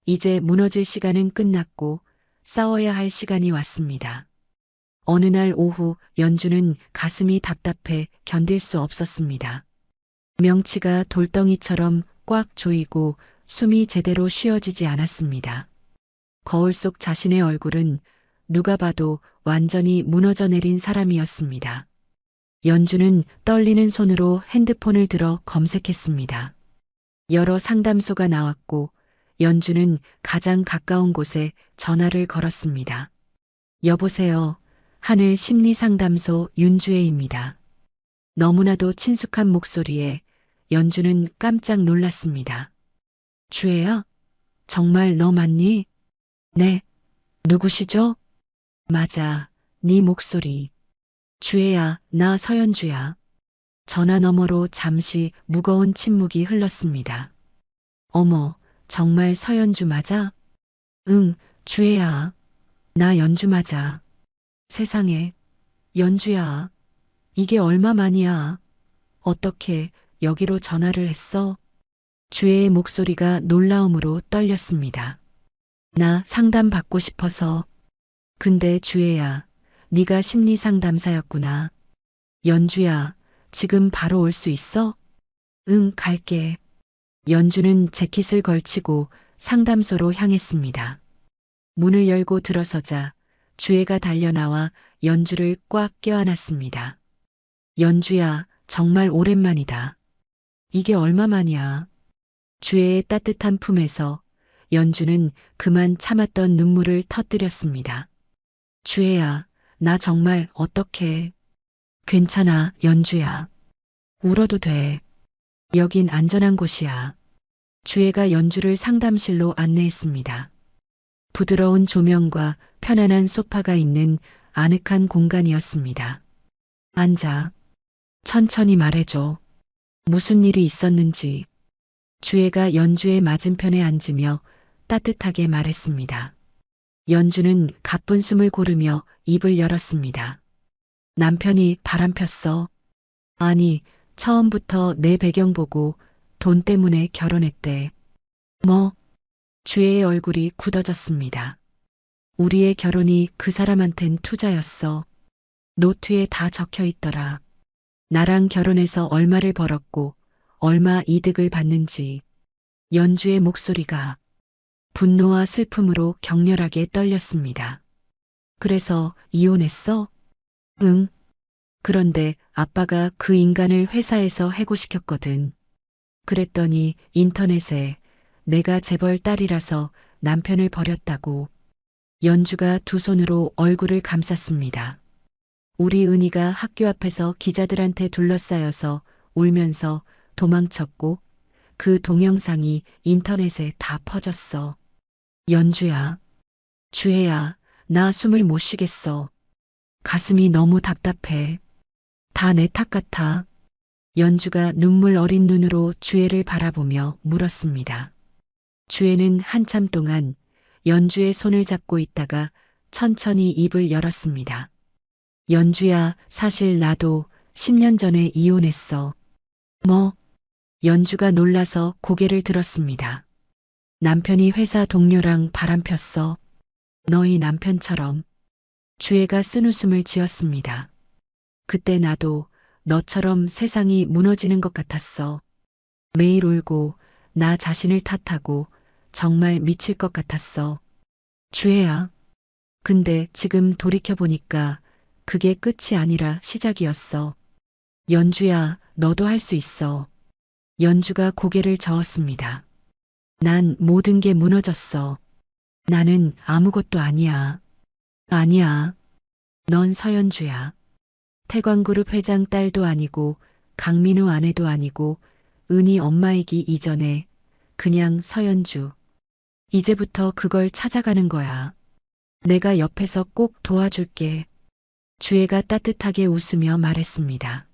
Speaker 1: 이제 무너질 시간은 끝났고 싸워야 할 시간이 왔습니다. 어느 날 오후 연주는 가슴이 답답해 견딜 수 없었습니다. 명치가 돌덩이처럼 꽉 조이고 숨이 제대로 쉬어지지 않았습니다. 거울 속 자신의 얼굴은 누가 봐도 완전히 무너져 내린 사람이었습니다. 연주는 떨리는 손으로 핸드폰을 들어 검색했습니다. 여러 상담소가 나왔고 연주는 가장 가까운 곳에 전화를 걸었습니다. 여보세요. 하늘 심리상담소 윤주혜입니다. 너무나도 친숙한 목소리에 연주는 깜짝 놀랐습니다. 주혜야? 정말 너 맞니? 네. 누구시죠? 맞아. 네 목소리. 주혜야, 나 서연주야. 전화 너머로 잠시 무거운 침묵이 흘렀습니다. 어머, 정말 서연주 맞아? 응, 주혜야. 나 연주 맞아. 세상에, 연주야. 이게 얼마만이야. 어떻게 여기로 전화를 했어? 주혜의 목소리가 놀라움으로 떨렸습니다. 나 상담 받고 싶어서. 근데 주혜야, 네가 심리상담사였구나. 연주야, 지금 바로 올 수 있어? 응, 갈게. 연주는 재킷을 걸치고 상담소로 향했습니다. 문을 열고 들어서자 주혜가 달려나와 연주를 꽉 껴안았습니다. 연주야, 정말 오랜만이다. 이게 얼마만이야. 주혜의 따뜻한 품에서 연주는 그만 참았던 눈물을 터뜨렸습니다. 주혜야, 나 정말 어떡해. 괜찮아, 연주야. 울어도 돼. 여긴 안전한 곳이야. 주혜가 연주를 상담실로 안내했습니다. 부드러운 조명과 편안한 소파가 있는 아늑한 공간이었습니다. 앉아. 천천히 말해줘. 무슨 일이 있었는지. 주혜가 연주의 맞은편에 앉으며 따뜻하게 말했습니다. 연주는 가쁜 숨을 고르며 입을 열었습니다. 남편이 바람 폈어. 아니, 처음부터 내 배경 보고 돈 때문에 결혼했대. 뭐? 주혜의 얼굴이 굳어졌습니다. 우리의 결혼이 그 사람한텐 투자였어. 노트에 다 적혀 있더라. 나랑 결혼해서 얼마를 벌었고 얼마 이득을 받는지. 연주의 목소리가 분노와 슬픔으로 격렬하게 떨렸습니다. 그래서 이혼했어? 응. 그런데 아빠가 그 인간을 회사에서 해고시켰거든. 그랬더니 인터넷에 내가 재벌 딸이라서 남편을 버렸다고. 연주가 두 손으로 얼굴을 감쌌습니다. 우리 은희가 학교 앞에서 기자들한테 둘러싸여서 울면서 도망쳤고 그 동영상이 인터넷에 다 퍼졌어. 연주야, 주혜야, 나 숨을 못 쉬겠어. 가슴이 너무 답답해. 다 내 탓 같아. 연주가 눈물 어린 눈으로 주혜를 바라보며 물었습니다. 주혜는 한참 동안 연주의 손을 잡고 있다가 천천히 입을 열었습니다. 연주야, 사실 나도 10년 전에 이혼했어. 뭐? 연주가 놀라서 고개를 들었습니다. 남편이 회사 동료랑 바람 폈어. 너희 남편처럼. 주혜가 쓴웃음을 지었습니다. 그때 나도 너처럼 세상이 무너지는 것 같았어. 매일 울고 나 자신을 탓하고 정말 미칠 것 같았어. 주혜야. 근데 지금 돌이켜보니까 그게 끝이 아니라 시작이었어. 연주야, 너도 할 수 있어. 연주가 고개를 저었습니다. 난 모든 게 무너졌어. 나는 아무것도 아니야. 아니야. 넌 서연주야. 태광그룹 회장 딸도 아니고 강민우 아내도 아니고 은희 엄마이기 이전에 그냥 서연주. 이제부터 그걸 찾아가는 거야. 내가 옆에서 꼭 도와줄게. 주애가 따뜻하게 웃으며 말했습니다.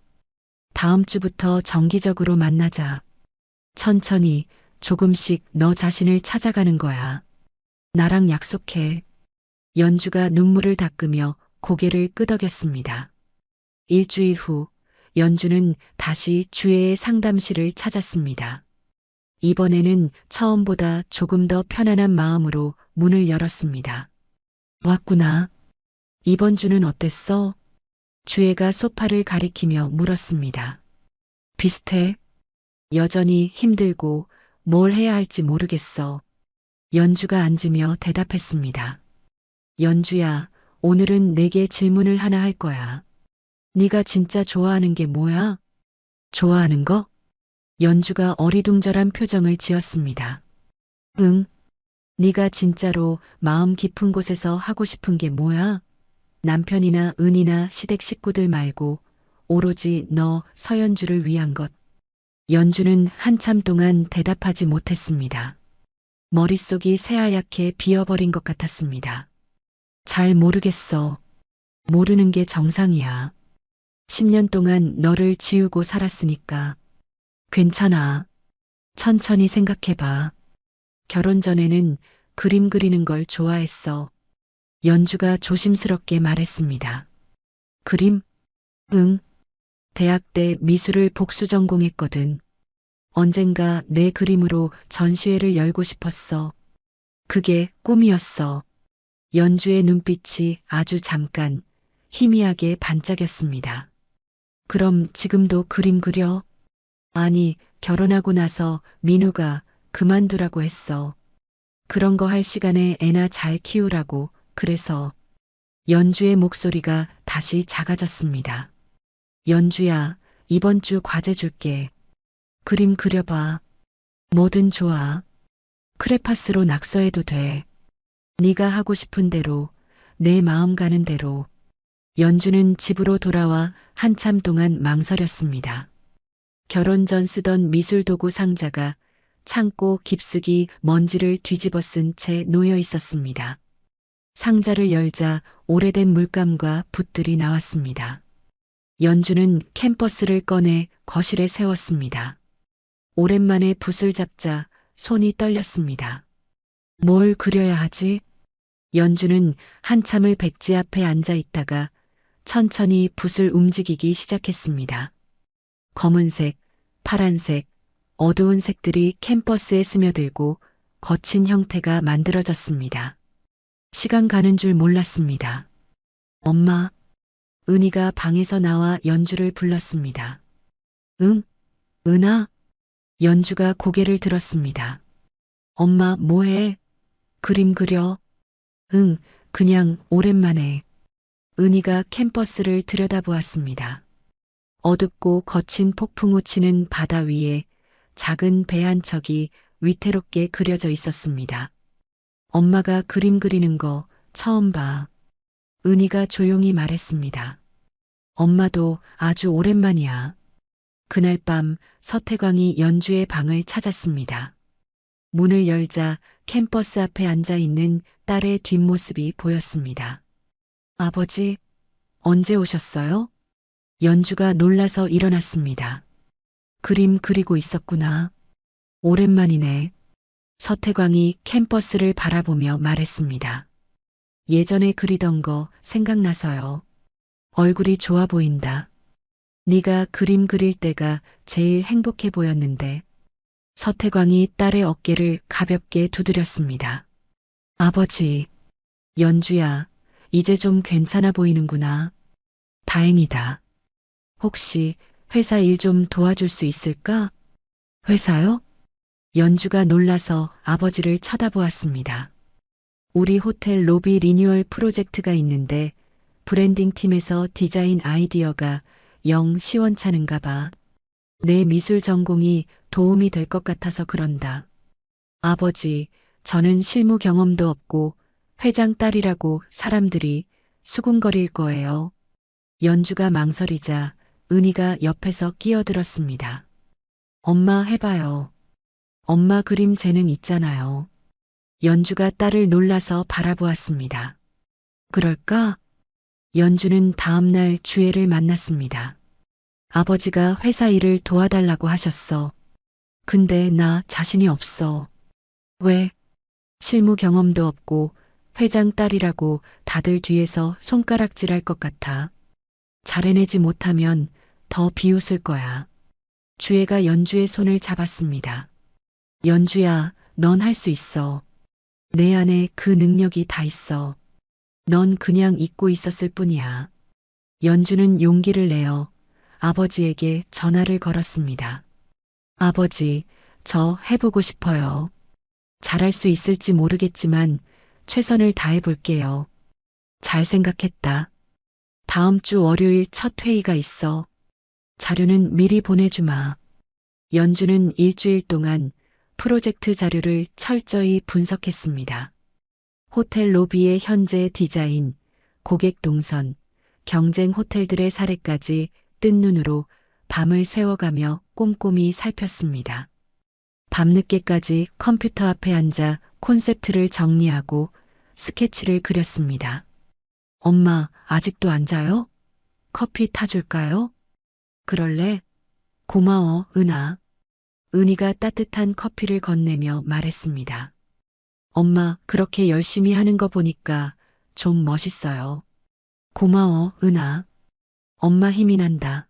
Speaker 1: 다음 주부터 정기적으로 만나자. 천천히 조금씩 너 자신을 찾아가는 거야. 나랑 약속해. 연주가 눈물을 닦으며 고개를 끄덕였습니다. 일주일 후 연주는 다시 주애의 상담실을 찾았습니다. 이번에는 처음보다 조금 더 편안한 마음으로 문을 열었습니다. 왔구나. 이번 주는 어땠어? 주애가 소파를 가리키며 물었습니다. 비슷해. 여전히 힘들고 뭘 해야 할지 모르겠어. 연주가 앉으며 대답했습니다. 연주야, 오늘은 내게 질문을 하나 할 거야. 네가 진짜 좋아하는 게 뭐야? 좋아하는 거? 연주가 어리둥절한 표정을 지었습니다. 응. 네가 진짜로 마음 깊은 곳에서 하고 싶은 게 뭐야? 남편이나 은이나 시댁 식구들 말고 오로지 너 서연주를 위한 것. 연주는 한참 동안 대답하지 못했습니다. 머릿속이 새하얗게 비어버린 것 같았습니다. 잘 모르겠어. 모르는 게 정상이야. 10년 동안 너를 지우고 살았으니까. 괜찮아. 천천히 생각해봐. 결혼 전에는 그림 그리는 걸 좋아했어. 연주가 조심스럽게 말했습니다. 그림? 응. 대학 때 미술을 복수 전공했거든. 언젠가 내 그림으로 전시회를 열고 싶었어. 그게 꿈이었어. 연주의 눈빛이 아주 잠깐 희미하게 반짝였습니다. 그럼 지금도 그림 그려? 아니, 결혼하고 나서 민우가 그만두라고 했어. 그런 거 할 시간에 애나 잘 키우라고. 그래서 연주의 목소리가 다시 작아졌습니다. 연주야, 이번 주 과제 줄게. 그림 그려봐. 뭐든 좋아. 크레파스로 낙서해도 돼. 네가 하고 싶은 대로, 내 마음 가는 대로. 연주는 집으로 돌아와 한참 동안 망설였습니다. 결혼 전 쓰던 미술 도구 상자가 창고 깊숙이 먼지를 뒤집어 쓴 채 놓여 있었습니다. 상자를 열자 오래된 물감과 붓들이 나왔습니다. 연주는 캔버스를 꺼내 거실에 세웠습니다. 오랜만에 붓을 잡자 손이 떨렸습니다. 뭘 그려야 하지? 연주는 한참을 백지 앞에 앉아 있다가 천천히 붓을 움직이기 시작했습니다. 검은색, 파란색, 어두운 색들이 캔버스에 스며들고 거친 형태가 만들어졌습니다. 시간 가는 줄 몰랐습니다. 엄마, 은희가 방에서 나와 연주를 불렀습니다. 응? 은아? 연주가 고개를 들었습니다. 엄마 뭐해? 그림 그려? 응, 그냥 오랜만에. 은희가 캠퍼스를 들여다보았습니다. 어둡고 거친 폭풍우 치는 바다 위에 작은 배 한 척이 위태롭게 그려져 있었습니다. 엄마가 그림 그리는 거 처음 봐. 은희가 조용히 말했습니다. 엄마도 아주 오랜만이야. 그날 밤 서태광이 연주의 방을 찾았습니다. 문을 열자 캠퍼스 앞에 앉아 있는 딸의 뒷모습이 보였습니다. 아버지, 언제 오셨어요? 연주가 놀라서 일어났습니다. 그림 그리고 있었구나. 오랜만이네. 서태광이 캠퍼스를 바라보며 말했습니다. 예전에 그리던 거 생각나서요. 얼굴이 좋아 보인다. 네가 그림 그릴 때가 제일 행복해 보였는데. 서태광이 딸의 어깨를 가볍게 두드렸습니다. 아버지, 연주야, 이제 좀 괜찮아 보이는구나. 다행이다. 혹시 회사 일 좀 도와줄 수 있을까? 회사요? 연주가 놀라서 아버지를 쳐다보았습니다. 우리 호텔 로비 리뉴얼 프로젝트가 있는데 브랜딩 팀에서 디자인 아이디어가 영 시원찮은가 봐. 내 미술 전공이 도움이 될 것 같아서 그런다. 아버지, 저는 실무 경험도 없고 회장 딸이라고 사람들이 수군거릴 거예요. 연주가 망설이자 은희가 옆에서 끼어들었습니다. 엄마 해봐요. 엄마 그림 재능 있잖아요. 연주가 딸을 놀라서 바라보았습니다. 그럴까? 연주는 다음날 주애를 만났습니다. 아버지가 회사 일을 도와달라고 하셨어. 근데 나 자신이 없어. 왜? 실무 경험도 없고 회장 딸이라고 다들 뒤에서 손가락질할 것 같아. 잘해내지 못하면 더 비웃을 거야. 주애가 연주의 손을 잡았습니다. 연주야, 넌 할 수 있어. 내 안에 그 능력이 다 있어. 넌 그냥 잊고 있었을 뿐이야. 연주는 용기를 내어 아버지에게 전화를 걸었습니다. 아버지, 저 해보고 싶어요. 잘할 수 있을지 모르겠지만 최선을 다해 볼게요. 잘 생각했다. 다음 주 월요일 첫 회의가 있어. 자료는 미리 보내주마. 연주는 일주일 동안 프로젝트 자료를 철저히 분석했습니다. 호텔 로비의 현재 디자인, 고객 동선, 경쟁 호텔들의 사례까지 뜬 눈으로 밤을 새워가며 꼼꼼히 살폈습니다. 밤늦게까지 컴퓨터 앞에 앉아 콘셉트를 정리하고 스케치를 그렸습니다. 엄마, 아직도 안 자요? 커피 타줄까요? 그럴래? 고마워, 은하. 은희가 따뜻한 커피를 건네며 말했습니다. 엄마, 그렇게 열심히 하는 거 보니까 좀 멋있어요. 고마워, 은하. 엄마 힘이 난다.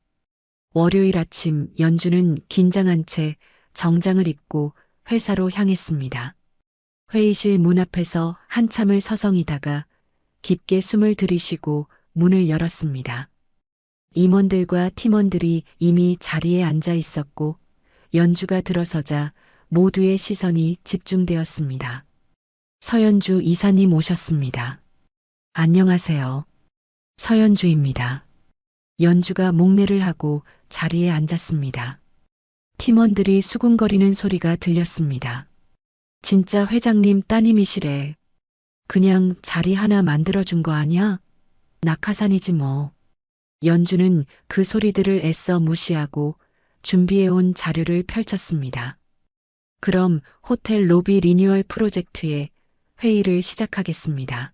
Speaker 1: 월요일 아침 연주는 긴장한 채 정장을 입고 회사로 향했습니다. 회의실 문 앞에서 한참을 서성이다가 깊게 숨을 들이쉬고 문을 열었습니다. 임원들과 팀원들이 이미 자리에 앉아 있었고 연주가 들어서자 모두의 시선이 집중되었습니다. 서연주 이사님 오셨습니다. 안녕하세요. 서연주입니다. 연주가 목례를 하고 자리에 앉았습니다. 팀원들이 수군거리는 소리가 들렸습니다. 진짜 회장님 따님이시래. 그냥 자리 하나 만들어준 거 아니야? 낙하산이지 뭐. 연주는 그 소리들을 애써 무시하고 준비해온 자료를 펼쳤습니다. 그럼 호텔 로비 리뉴얼 프로젝트의 회의를 시작하겠습니다.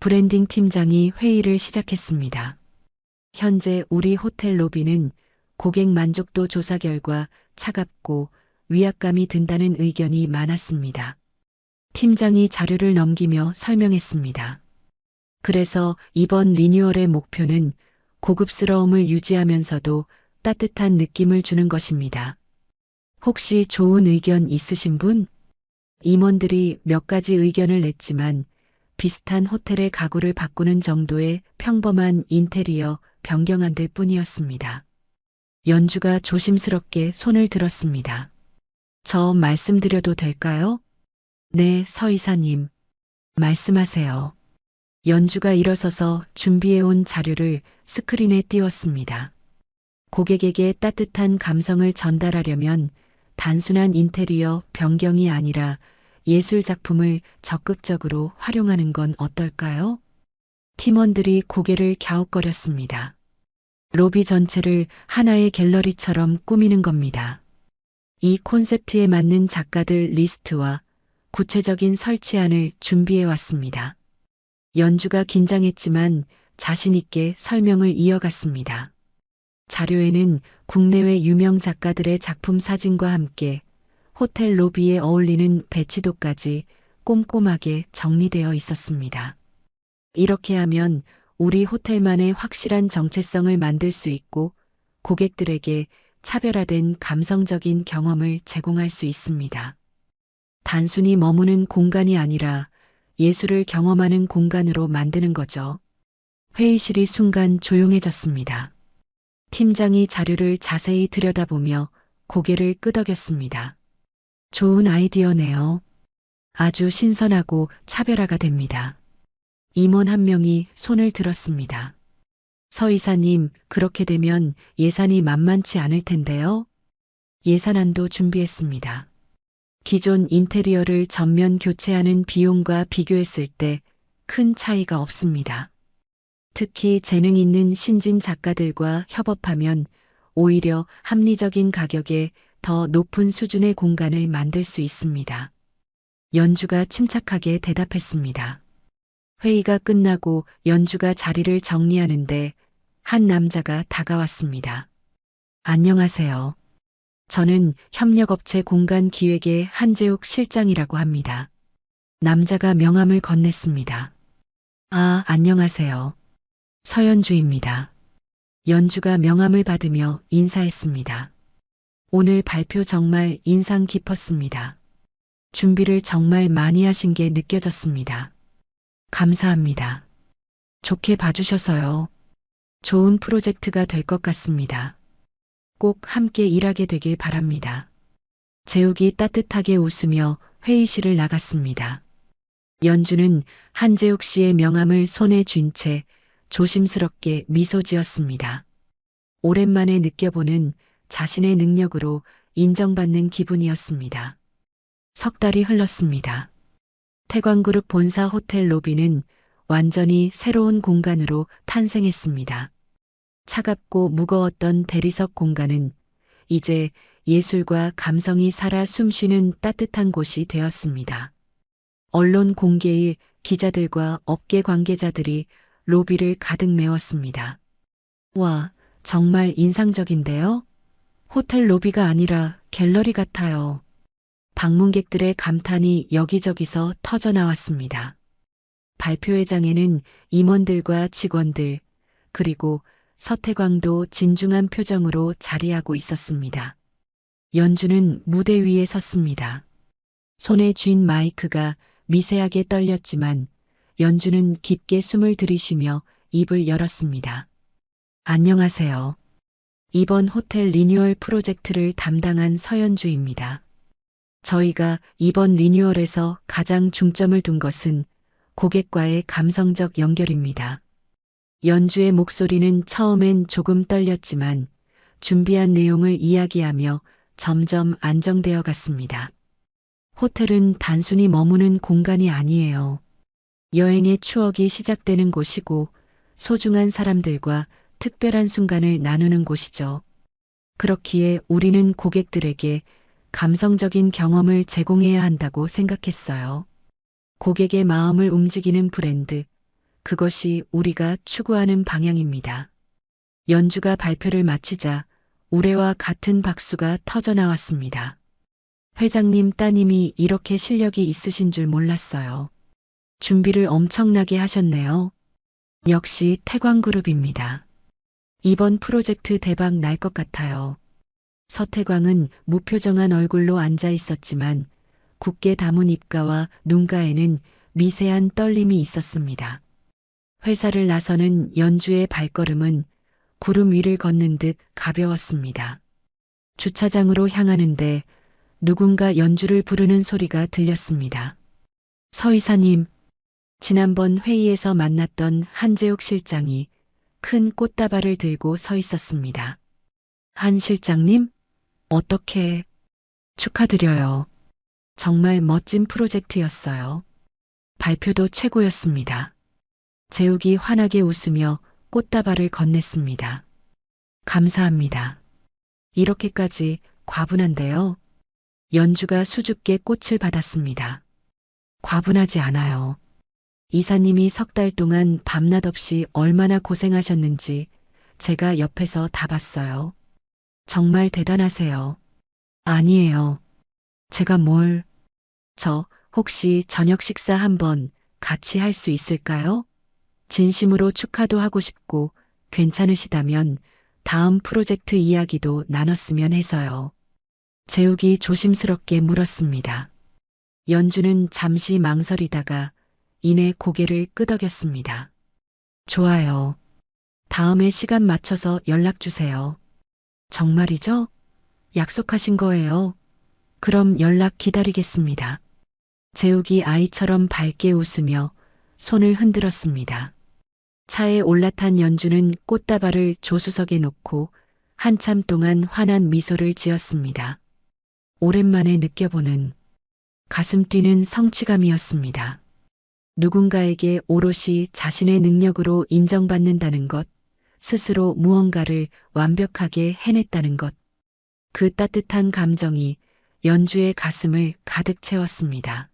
Speaker 1: 브랜딩 팀장이 회의를 시작했습니다. 현재 우리 호텔 로비는 고객 만족도 조사 결과 차갑고 위압감이 든다는 의견이 많았습니다. 팀장이 자료를 넘기며 설명했습니다. 그래서 이번 리뉴얼의 목표는 고급스러움을 유지하면서도 따뜻한 느낌을 주는 것입니다. 혹시 좋은 의견 있으신 분? 임원들이 몇 가지 의견을 냈지만 비슷한 호텔의 가구를 바꾸는 정도의 평범한 인테리어 변경안들 뿐이었습니다. 연주가 조심스럽게 손을 들었습니다. 저 말씀드려도 될까요? 네, 서 이사님. 말씀하세요. 연주가 일어서서 준비해온 자료를 스크린에 띄웠습니다. 고객에게 따뜻한 감성을 전달하려면 단순한 인테리어 변경이 아니라 예술 작품을 적극적으로 활용하는 건 어떨까요? 팀원들이 고개를 갸웃거렸습니다. 로비 전체를 하나의 갤러리처럼 꾸미는 겁니다. 이 콘셉트에 맞는 작가들 리스트와 구체적인 설치안을 준비해 왔습니다. 연주가 긴장했지만 자신 있게 설명을 이어갔습니다. 자료에는 국내외 유명 작가들의 작품 사진과 함께 호텔 로비에 어울리는 배치도까지 꼼꼼하게 정리되어 있었습니다. 이렇게 하면 우리 호텔만의 확실한 정체성을 만들 수 있고 고객들에게 차별화된 감성적인 경험을 제공할 수 있습니다. 단순히 머무는 공간이 아니라 예술을 경험하는 공간으로 만드는 거죠. 회의실이 순간 조용해졌습니다. 팀장이 자료를 자세히 들여다보며 고개를 끄덕였습니다. 좋은 아이디어네요. 아주 신선하고 차별화가 됩니다. 임원 한 명이 손을 들었습니다. 서 이사님, 그렇게 되면 예산이 만만치 않을 텐데요. 예산안도 준비했습니다. 기존 인테리어를 전면 교체하는 비용과 비교했을 때 큰 차이가 없습니다. 특히 재능 있는 신진 작가들과 협업하면 오히려 합리적인 가격에 더 높은 수준의 공간을 만들 수 있습니다. 연주가 침착하게 대답했습니다. 회의가 끝나고 연주가 자리를 정리하는데 한 남자가 다가왔습니다. 안녕하세요. 저는 협력업체 공간기획의 한재욱 실장이라고 합니다. 남자가 명함을 건넸습니다. 아, 안녕하세요. 서연주입니다. 연주가 명함을 받으며 인사했습니다. 오늘 발표 정말 인상 깊었습니다. 준비를 정말 많이 하신 게 느껴졌습니다. 감사합니다. 좋게 봐주셔서요. 좋은 프로젝트가 될 것 같습니다. 꼭 함께 일하게 되길 바랍니다. 재욱이 따뜻하게 웃으며 회의실을 나갔습니다. 연주는 한재욱 씨의 명함을 손에 쥔 채 조심스럽게 미소 지었습니다. 오랜만에 느껴보는 자신의 능력으로 인정받는 기분이었습니다. 석 달이 흘렀습니다. 태광그룹 본사 호텔 로비는 완전히 새로운 공간으로 탄생했습니다. 차갑고 무거웠던 대리석 공간은 이제 예술과 감성이 살아 숨쉬는 따뜻한 곳이 되었습니다. 언론 공개일 기자들과 업계 관계자들이 로비를 가득 메웠습니다. 와, 정말 인상적인데요? 호텔 로비가 아니라 갤러리 같아요. 방문객들의 감탄이 여기저기서 터져나왔습니다. 발표회장에는 임원들과 직원들, 그리고 서태광도 진중한 표정으로 자리하고 있었습니다. 연주는 무대 위에 섰습니다. 손에 쥔 마이크가 미세하게 떨렸지만 연주는 깊게 숨을 들이쉬며 입을 열었습니다. 안녕하세요. 이번 호텔 리뉴얼 프로젝트를 담당한 서연주입니다. 저희가 이번 리뉴얼에서 가장 중점을 둔 것은 고객과의 감성적 연결입니다. 연주의 목소리는 처음엔 조금 떨렸지만 준비한 내용을 이야기하며 점점 안정되어 갔습니다. 호텔은 단순히 머무는 공간이 아니에요. 여행의 추억이 시작되는 곳이고 소중한 사람들과 특별한 순간을 나누는 곳이죠. 그렇기에 우리는 고객들에게 감성적인 경험을 제공해야 한다고 생각했어요. 고객의 마음을 움직이는 브랜드, 그것이 우리가 추구하는 방향입니다. 연주가 발표를 마치자 우레와 같은 박수가 터져나왔습니다. 회장님 따님이 이렇게 실력이 있으신 줄 몰랐어요. 준비를 엄청나게 하셨네요. 역시 태광그룹입니다. 이번 프로젝트 대박 날 것 같아요. 서태광은 무표정한 얼굴로 앉아 있었지만 굳게 담은 입가와 눈가에는 미세한 떨림이 있었습니다. 회사를 나서는 연주의 발걸음은 구름 위를 걷는 듯 가벼웠습니다. 주차장으로 향하는데 누군가 연주를 부르는 소리가 들렸습니다. 서 이사님, 지난번 회의에서 만났던 한재욱 실장이 큰 꽃다발을 들고 서 있었습니다. 한 실장님? 어떻게? 축하드려요. 정말 멋진 프로젝트였어요. 발표도 최고였습니다. 재욱이 환하게 웃으며 꽃다발을 건넸습니다. 감사합니다. 이렇게까지 과분한데요. 연주가 수줍게 꽃을 받았습니다. 과분하지 않아요. 이사님이 석 달 동안 밤낮 없이 얼마나 고생하셨는지 제가 옆에서 다 봤어요. 정말 대단하세요. 아니에요. 제가 뭘... 저 혹시 저녁 식사 한번 같이 할 수 있을까요? 진심으로 축하도 하고 싶고 괜찮으시다면 다음 프로젝트 이야기도 나눴으면 해서요. 재욱이 조심스럽게 물었습니다. 연주는 잠시 망설이다가 이내 고개를 끄덕였습니다. 좋아요. 다음에 시간 맞춰서 연락 주세요. 정말이죠? 약속하신 거예요? 그럼 연락 기다리겠습니다. 재욱이 아이처럼 밝게 웃으며 손을 흔들었습니다. 차에 올라탄 연주는 꽃다발을 조수석에 놓고 한참 동안 환한 미소를 지었습니다. 오랜만에 느껴보는 가슴 뛰는 성취감이었습니다. 누군가에게 오롯이 자신의 능력으로 인정받는다는 것, 스스로 무언가를 완벽하게 해냈다는 것, 그 따뜻한 감정이 연주의 가슴을 가득 채웠습니다.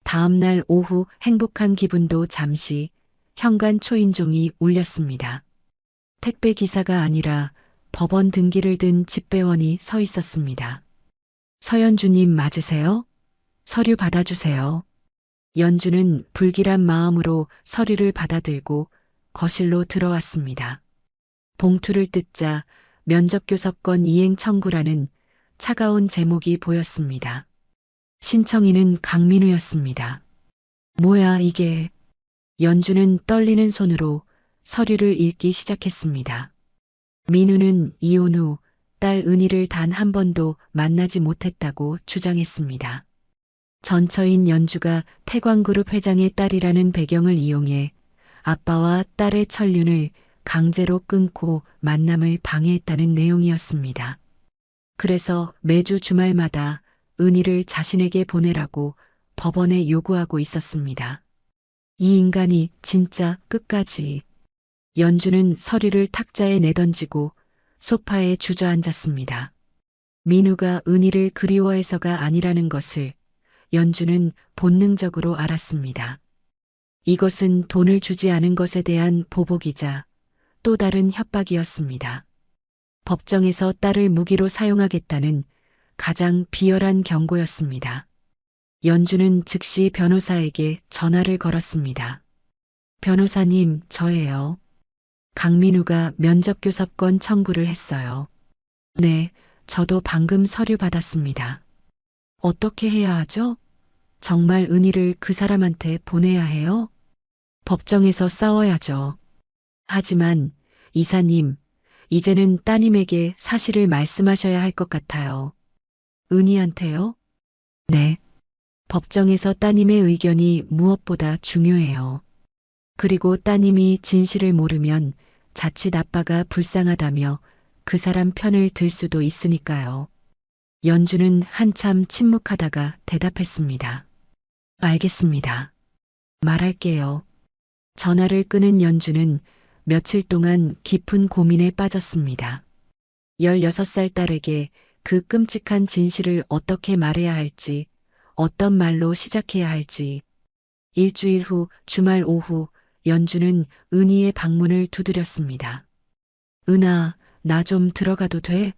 Speaker 1: 다음 날 오후 행복한 기분도 잠시 현관 초인종이 울렸습니다. 택배 기사가 아니라 법원 등기를 든 집배원이 서 있었습니다. 서연주님 맞으세요? 서류 받아주세요. 연주는 불길한 마음으로 서류를 받아들고 거실로 들어왔습니다. 봉투를 뜯자 면접교섭권 이행 청구라는 차가운 제목이 보였습니다. 신청인은 강민우였습니다. 뭐야 이게? 연주는 떨리는 손으로 서류를 읽기 시작했습니다. 민우는 이혼 후 딸 은희를 단 한 번도 만나지 못했다고 주장했습니다. 전처인 연주가 태광그룹 회장의 딸이라는 배경을 이용해 아빠와 딸의 천륜을 강제로 끊고 만남을 방해했다는 내용이었습니다. 그래서 매주 주말마다 은희를 자신에게 보내라고 법원에 요구하고 있었습니다. 이 인간이 진짜 끝까지. 연주는 서류를 탁자에 내던지고 소파에 주저앉았습니다. 민우가 은희를 그리워해서가 아니라는 것을 연주는 본능적으로 알았습니다. 이것은 돈을 주지 않은 것에 대한 보복이자 또 다른 협박이었습니다. 법정에서 딸을 무기로 사용하겠다는 가장 비열한 경고였습니다. 연주는 즉시 변호사에게 전화를 걸었습니다. 변호사님, 저예요. 강민우가 면접교섭권 청구를 했어요. 네, 저도 방금 서류 받았습니다. 어떻게 해야 하죠? 정말 은희를 그 사람한테 보내야 해요? 법정에서 싸워야죠. 하지만 이사님, 이제는 따님에게 사실을 말씀하셔야 할 것 같아요. 은희한테요? 네. 법정에서 따님의 의견이 무엇보다 중요해요. 그리고 따님이 진실을 모르면 자칫 아빠가 불쌍하다며 그 사람 편을 들 수도 있으니까요. 연주는 한참 침묵하다가 대답했습니다. 알겠습니다. 말할게요. 전화를 끊은 연주는 며칠 동안 깊은 고민에 빠졌습니다. 16살 딸에게 그 끔찍한 진실을 어떻게 말해야 할지, 어떤 말로 시작해야 할지. 일주일 후 주말 오후 연주는 은희의 방문을 두드렸습니다. 은아, 나 좀 들어가도 돼?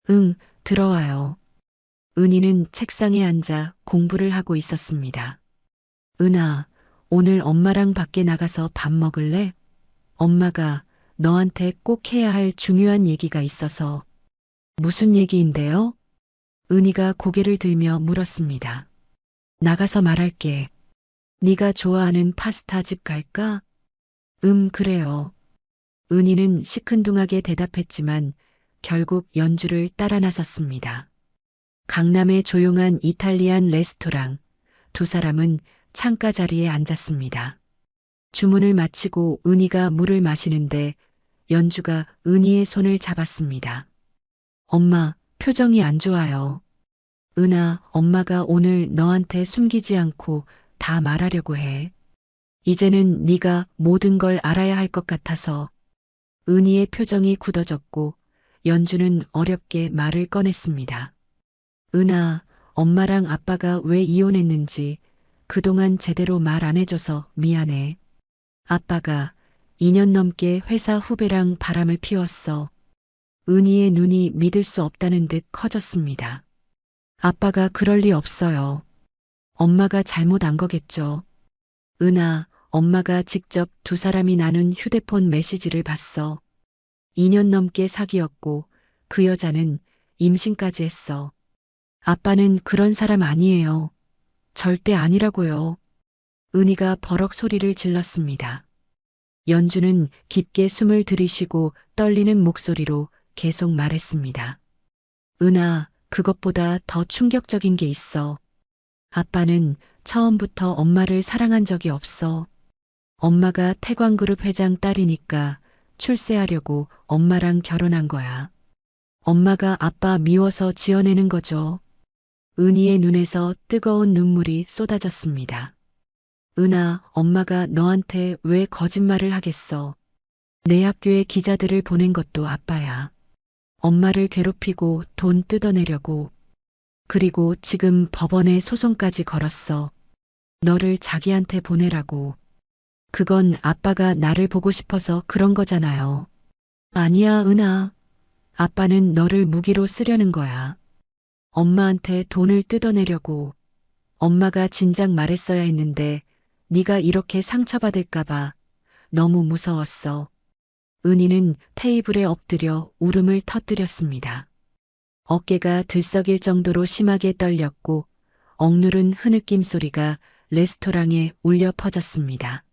Speaker 1: 응, 들어와요. 은희는 책상에 앉아 공부를 하고 있었습니다. 은아, 오늘 엄마랑 밖에 나가서 밥 먹을래? 엄마가 너한테 꼭 해야 할 중요한 얘기가 있어서. 무슨 얘기인데요? 은희가 고개를 들며 물었습니다. 나가서 말할게. 네가 좋아하는 파스타 집 갈까? 그래요. 은희는 시큰둥하게 대답했지만 결국 연주를 따라 나섰습니다. 강남의 조용한 이탈리안 레스토랑. 두 사람은 창가 자리에 앉았습니다. 주문을 마치고 은희가 물을 마시는데 연주가 은희의 손을 잡았습니다. 엄마, 표정이 안 좋아요. 은아, 엄마가 오늘 너한테 숨기지 않고 다 말하려고 해. 이제는 네가 모든 걸 알아야 할 것 같아서. 은희의 표정이 굳어졌고 연주는 어렵게 말을 꺼냈습니다. 은아, 엄마랑 아빠가 왜 이혼했는지 그동안 제대로 말 안 해줘서 미안해. 아빠가 2년 넘게 회사 후배랑 바람을 피웠어. 은희의 눈이 믿을 수 없다는 듯 커졌습니다. 아빠가 그럴 리 없어요. 엄마가 잘못 안 거겠죠. 은아, 엄마가 직접 두 사람이 나눈 휴대폰 메시지를 봤어. 2년 넘게 사귀었고 그 여자는 임신까지 했어. 아빠는 그런 사람 아니에요. 절대 아니라고요. 은희가 버럭 소리를 질렀습니다. 연주는 깊게 숨을 들이쉬고 떨리는 목소리로 계속 말했습니다. 은아, 그것보다 더 충격적인 게 있어. 아빠는 처음부터 엄마를 사랑한 적이 없어. 엄마가 태광그룹 회장 딸이니까 출세하려고 엄마랑 결혼한 거야. 엄마가 아빠 미워서 지어내는 거죠. 은희의 눈에서 뜨거운 눈물이 쏟아졌습니다. 은아, 엄마가 너한테 왜 거짓말을 하겠어? 내 학교에 기자들을 보낸 것도 아빠야. 엄마를 괴롭히고 돈 뜯어내려고. 그리고 지금 법원에 소송까지 걸었어. 너를 자기한테 보내라고. 그건 아빠가 나를 보고 싶어서 그런 거잖아요. 아니야, 은아. 아빠는 너를 무기로 쓰려는 거야. 엄마한테 돈을 뜯어내려고. 엄마가 진작 말했어야 했는데 네가 이렇게 상처받을까봐 너무 무서웠어. 은희는 테이블에 엎드려 울음을 터뜨렸습니다. 어깨가 들썩일 정도로 심하게 떨렸고 억누른 흐느낌 소리가 레스토랑에 울려 퍼졌습니다.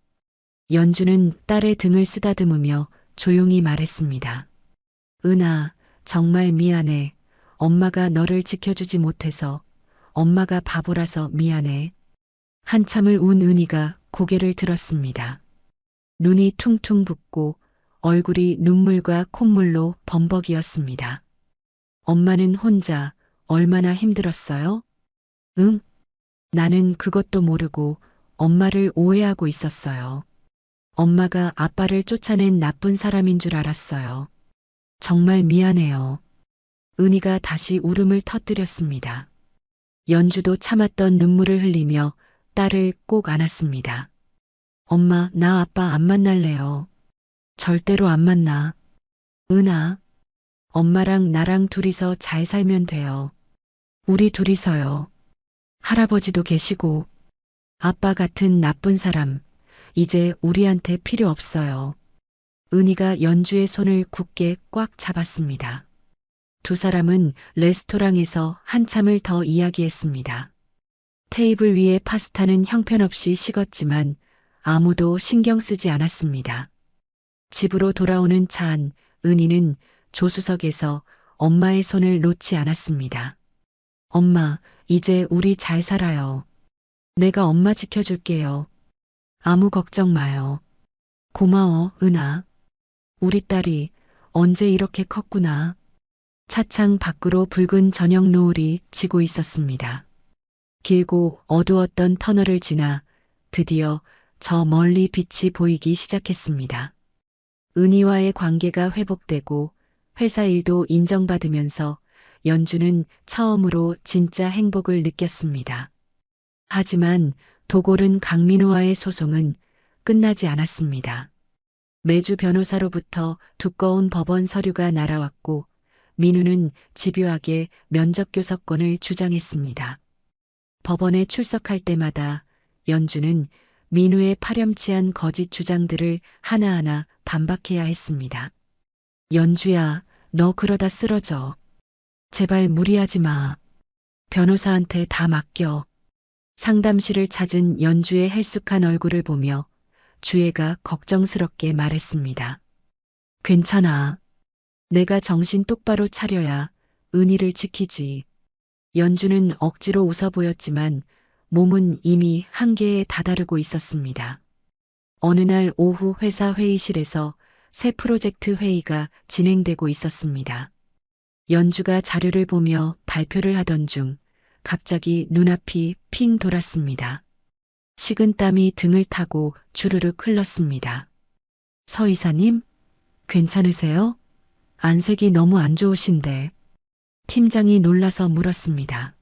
Speaker 1: 연주는 딸의 등을 쓰다듬으며 조용히 말했습니다. 은아, 정말 미안해. 엄마가 너를 지켜주지 못해서 엄마가 바보라서 미안해. 한참을 운 은희가 고개를 들었습니다. 눈이 퉁퉁 붓고 얼굴이 눈물과 콧물로 범벅이었습니다. 엄마는 혼자 얼마나 힘들었어요? 응? 나는 그것도 모르고 엄마를 오해하고 있었어요. 엄마가 아빠를 쫓아낸 나쁜 사람인 줄 알았어요. 정말 미안해요. 은희가 다시 울음을 터뜨렸습니다. 연주도 참았던 눈물을 흘리며 딸을 꼭 안았습니다. 엄마, 나 아빠 안 만날래요. 절대로 안 만나. 은아, 엄마랑 나랑 둘이서 잘 살면 돼요. 우리 둘이서요. 할아버지도 계시고, 아빠 같은 나쁜 사람, 이제 우리한테 필요 없어요. 은희가 연주의 손을 굳게 꽉 잡았습니다. 두 사람은 레스토랑에서 한참을 더 이야기했습니다. 테이블 위에 파스타는 형편없이 식었지만 아무도 신경 쓰지 않았습니다. 집으로 돌아오는 차 안 은희는 조수석에서 엄마의 손을 놓지 않았습니다. 엄마, 이제 우리 잘 살아요. 내가 엄마 지켜줄게요. 아무 걱정 마요. 고마워, 은아. 우리 딸이 언제 이렇게 컸구나. 차창 밖으로 붉은 저녁 노을이 지고 있었습니다. 길고 어두웠던 터널을 지나 드디어 저 멀리 빛이 보이기 시작했습니다. 은희와의 관계가 회복되고 회사 일도 인정받으면서 연주는 처음으로 진짜 행복을 느꼈습니다. 하지만 도골은 강민호와의 소송은 끝나지 않았습니다. 매주 변호사로부터 두꺼운 법원 서류가 날아왔고 민우는 집요하게 면접 교섭권을 주장했습니다. 법원에 출석할 때마다 연주는 민우의 파렴치한 거짓 주장들을 하나하나 반박해야 했습니다. 연주야, 너 그러다 쓰러져. 제발 무리하지 마. 변호사한테 다 맡겨. 상담실을 찾은 연주의 헬쑥한 얼굴을 보며 주애가 걱정스럽게 말했습니다. 괜찮아. 내가 정신 똑바로 차려야 은희를 지키지. 연주는 억지로 웃어 보였지만 몸은 이미 한계에 다다르고 있었습니다. 어느 날 오후 회사 회의실에서 새 프로젝트 회의가 진행되고 있었습니다. 연주가 자료를 보며 발표를 하던 중 갑자기 눈앞이 핑 돌았습니다. 식은땀이 등을 타고 주르륵 흘렀습니다. 서 이사님, 괜찮으세요? 안색이 너무 안 좋으신데. 팀장이 놀라서 물었습니다.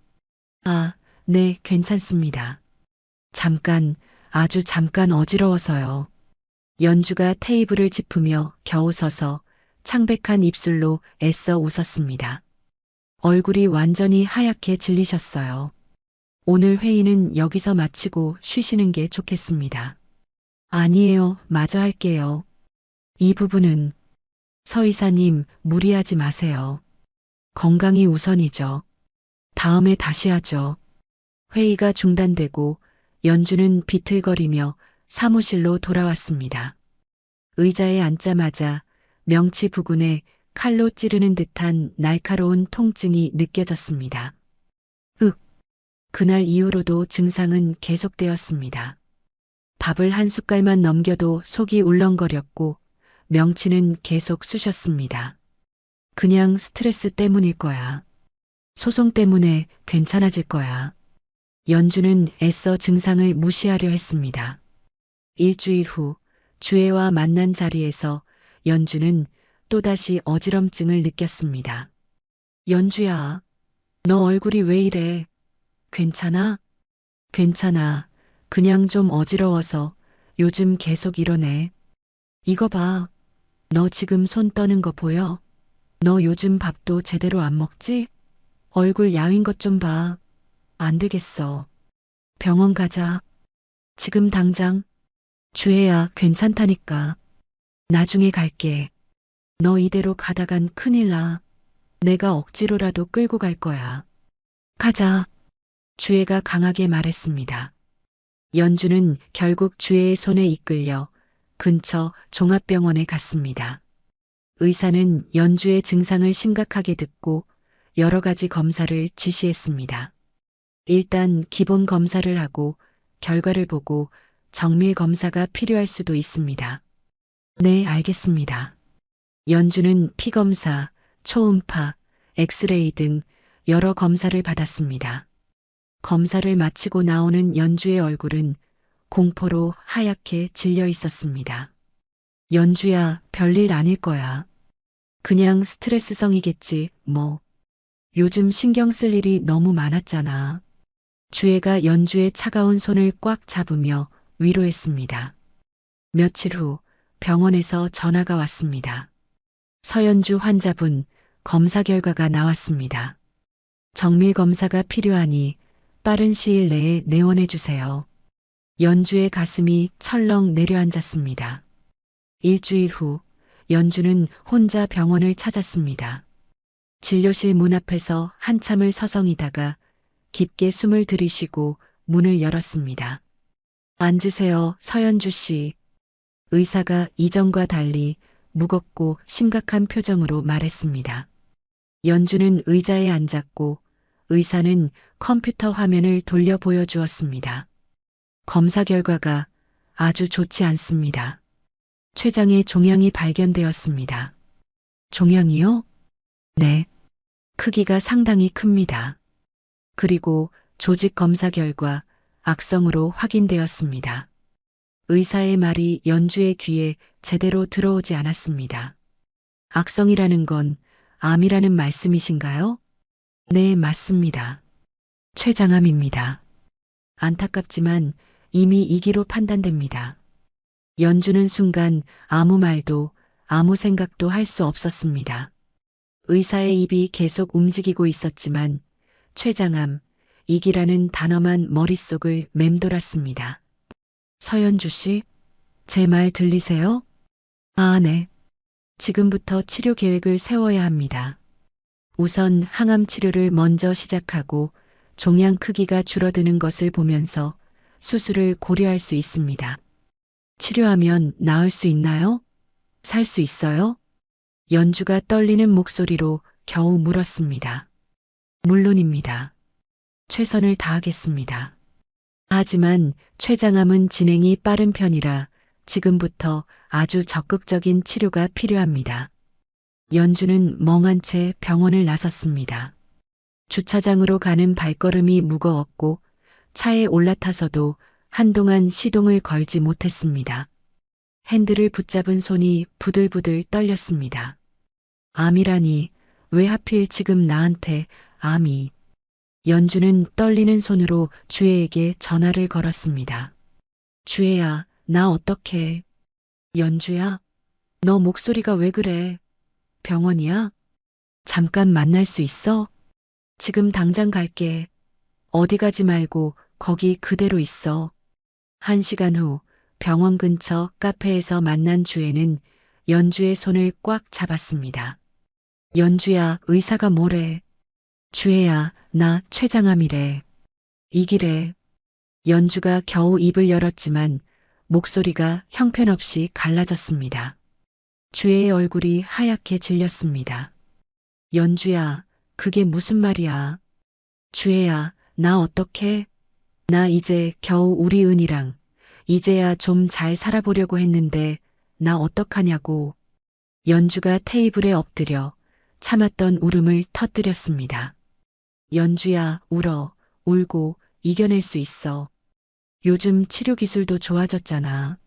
Speaker 1: 아, 네, 괜찮습니다. 잠깐, 아주 잠깐 어지러워서요. 연주가 테이블을 짚으며 겨우 서서 창백한 입술로 애써 웃었습니다. 얼굴이 완전히 하얗게 질리셨어요. 오늘 회의는 여기서 마치고 쉬시는 게 좋겠습니다. 아니에요, 마저 할게요. 이 부분은 서 이사님 무리하지 마세요. 건강이 우선이죠. 다음에 다시 하죠. 회의가 중단되고 연주는 비틀거리며 사무실로 돌아왔습니다. 의자에 앉자마자 명치 부근에 칼로 찌르는 듯한 날카로운 통증이 느껴졌습니다. 그날 이후로도 증상은 계속되었습니다. 밥을 한 숟갈만 넘겨도 속이 울렁거렸고 명치는 계속 쑤셨습니다. 그냥 스트레스 때문일 거야. 소송 때문에 괜찮아질 거야. 연주는 애써 증상을 무시하려 했습니다. 일주일 후 주애와 만난 자리에서 연주는 또다시 어지럼증을 느꼈습니다. 연주야, 너 얼굴이 왜 이래? 괜찮아? 괜찮아. 그냥 좀 어지러워서 요즘 계속 이러네. 이거 봐. 너 지금 손 떠는 거 보여? 너 요즘 밥도 제대로 안 먹지? 얼굴 야윈 것 좀 봐. 안 되겠어. 병원 가자. 지금 당장. 주혜야, 괜찮다니까. 나중에 갈게. 너 이대로 가다간 큰일 나. 내가 억지로라도 끌고 갈 거야. 가자. 주혜가 강하게 말했습니다. 연주는 결국 주혜의 손에 이끌려 근처 종합병원에 갔습니다. 의사는 연주의 증상을 심각하게 듣고 여러 가지 검사를 지시했습니다. 일단 기본 검사를 하고 결과를 보고 정밀 검사가 필요할 수도 있습니다. 네, 알겠습니다. 연주는 피검사, 초음파, 엑스레이 등 여러 검사를 받았습니다. 검사를 마치고 나오는 연주의 얼굴은 공포로 하얗게 질려 있었습니다. 연주야, 별일 아닐 거야. 그냥 스트레스성이겠지, 뭐. 요즘 신경 쓸 일이 너무 많았잖아. 주애가 연주의 차가운 손을 꽉 잡으며 위로했습니다. 며칠 후 병원에서 전화가 왔습니다. 서연주 환자분, 검사 결과가 나왔습니다. 정밀 검사가 필요하니 빠른 시일 내에 내원해 주세요. 연주의 가슴이 철렁 내려앉았습니다. 일주일 후 연주는 혼자 병원을 찾았습니다. 진료실 문 앞에서 한참을 서성이다가 깊게 숨을 들이쉬고 문을 열었습니다. 앉으세요, 서연주 씨. 의사가 이전과 달리 무겁고 심각한 표정으로 말했습니다. 연주는 의자에 앉았고 의사는 컴퓨터 화면을 돌려 보여주었습니다. 검사 결과가 아주 좋지 않습니다. 췌장에 종양이 발견되었습니다. 종양이요? 네. 크기가 상당히 큽니다. 그리고 조직 검사 결과 악성으로 확인되었습니다. 의사의 말이 연주의 귀에 제대로 들어오지 않았습니다. 악성이라는 건 암이라는 말씀이신가요? 네, 맞습니다. 췌장암입니다. 안타깝지만 이미 2기로 판단됩니다. 연주는 순간 아무 말도 아무 생각도 할 수 없었습니다. 의사의 입이 계속 움직이고 있었지만 췌장암, 2기라는 단어만 머릿속을 맴돌았습니다. 서연주 씨, 제 말 들리세요? 아, 네. 지금부터 치료 계획을 세워야 합니다. 우선 항암 치료를 먼저 시작하고 종양 크기가 줄어드는 것을 보면서 수술을 고려할 수 있습니다. 치료하면 나을 수 있나요? 살 수 있어요? 연주가 떨리는 목소리로 겨우 물었습니다. 물론입니다. 최선을 다하겠습니다. 하지만 췌장암은 진행이 빠른 편이라 지금부터 아주 적극적인 치료가 필요합니다. 연주는 멍한 채 병원을 나섰습니다. 주차장으로 가는 발걸음이 무거웠고 차에 올라타서도 한동안 시동을 걸지 못했습니다. 핸들을 붙잡은 손이 부들부들 떨렸습니다. 암이라니, 왜 하필 지금 나한테 암이. 연주는 떨리는 손으로 주혜에게 전화를 걸었습니다. 주혜야, 나 어떡해. 연주야, 너 목소리가 왜 그래? 병원이야? 잠깐 만날 수 있어? 지금 당장 갈게. 어디 가지 말고 거기 그대로 있어. 1시간 후 병원 근처 카페에서 만난 주혜는 연주의 손을 꽉 잡았습니다. 연주야, 의사가 뭐래? 주혜야, 나 췌장암이래. 이기래. 연주가 겨우 입을 열었지만 목소리가 형편없이 갈라졌습니다. 주혜의 얼굴이 하얗게 질렸습니다. 연주야, 그게 무슨 말이야? 주혜야, 나 어떡해? 나 이제 겨우 우리 은이랑 이제야 좀 잘 살아보려고 했는데 나 어떡하냐고. 연주가 테이블에 엎드려 참았던 울음을 터뜨렸습니다. 연주야, 울어. 울고 이겨낼 수 있어. 요즘 치료 기술도 좋아졌잖아.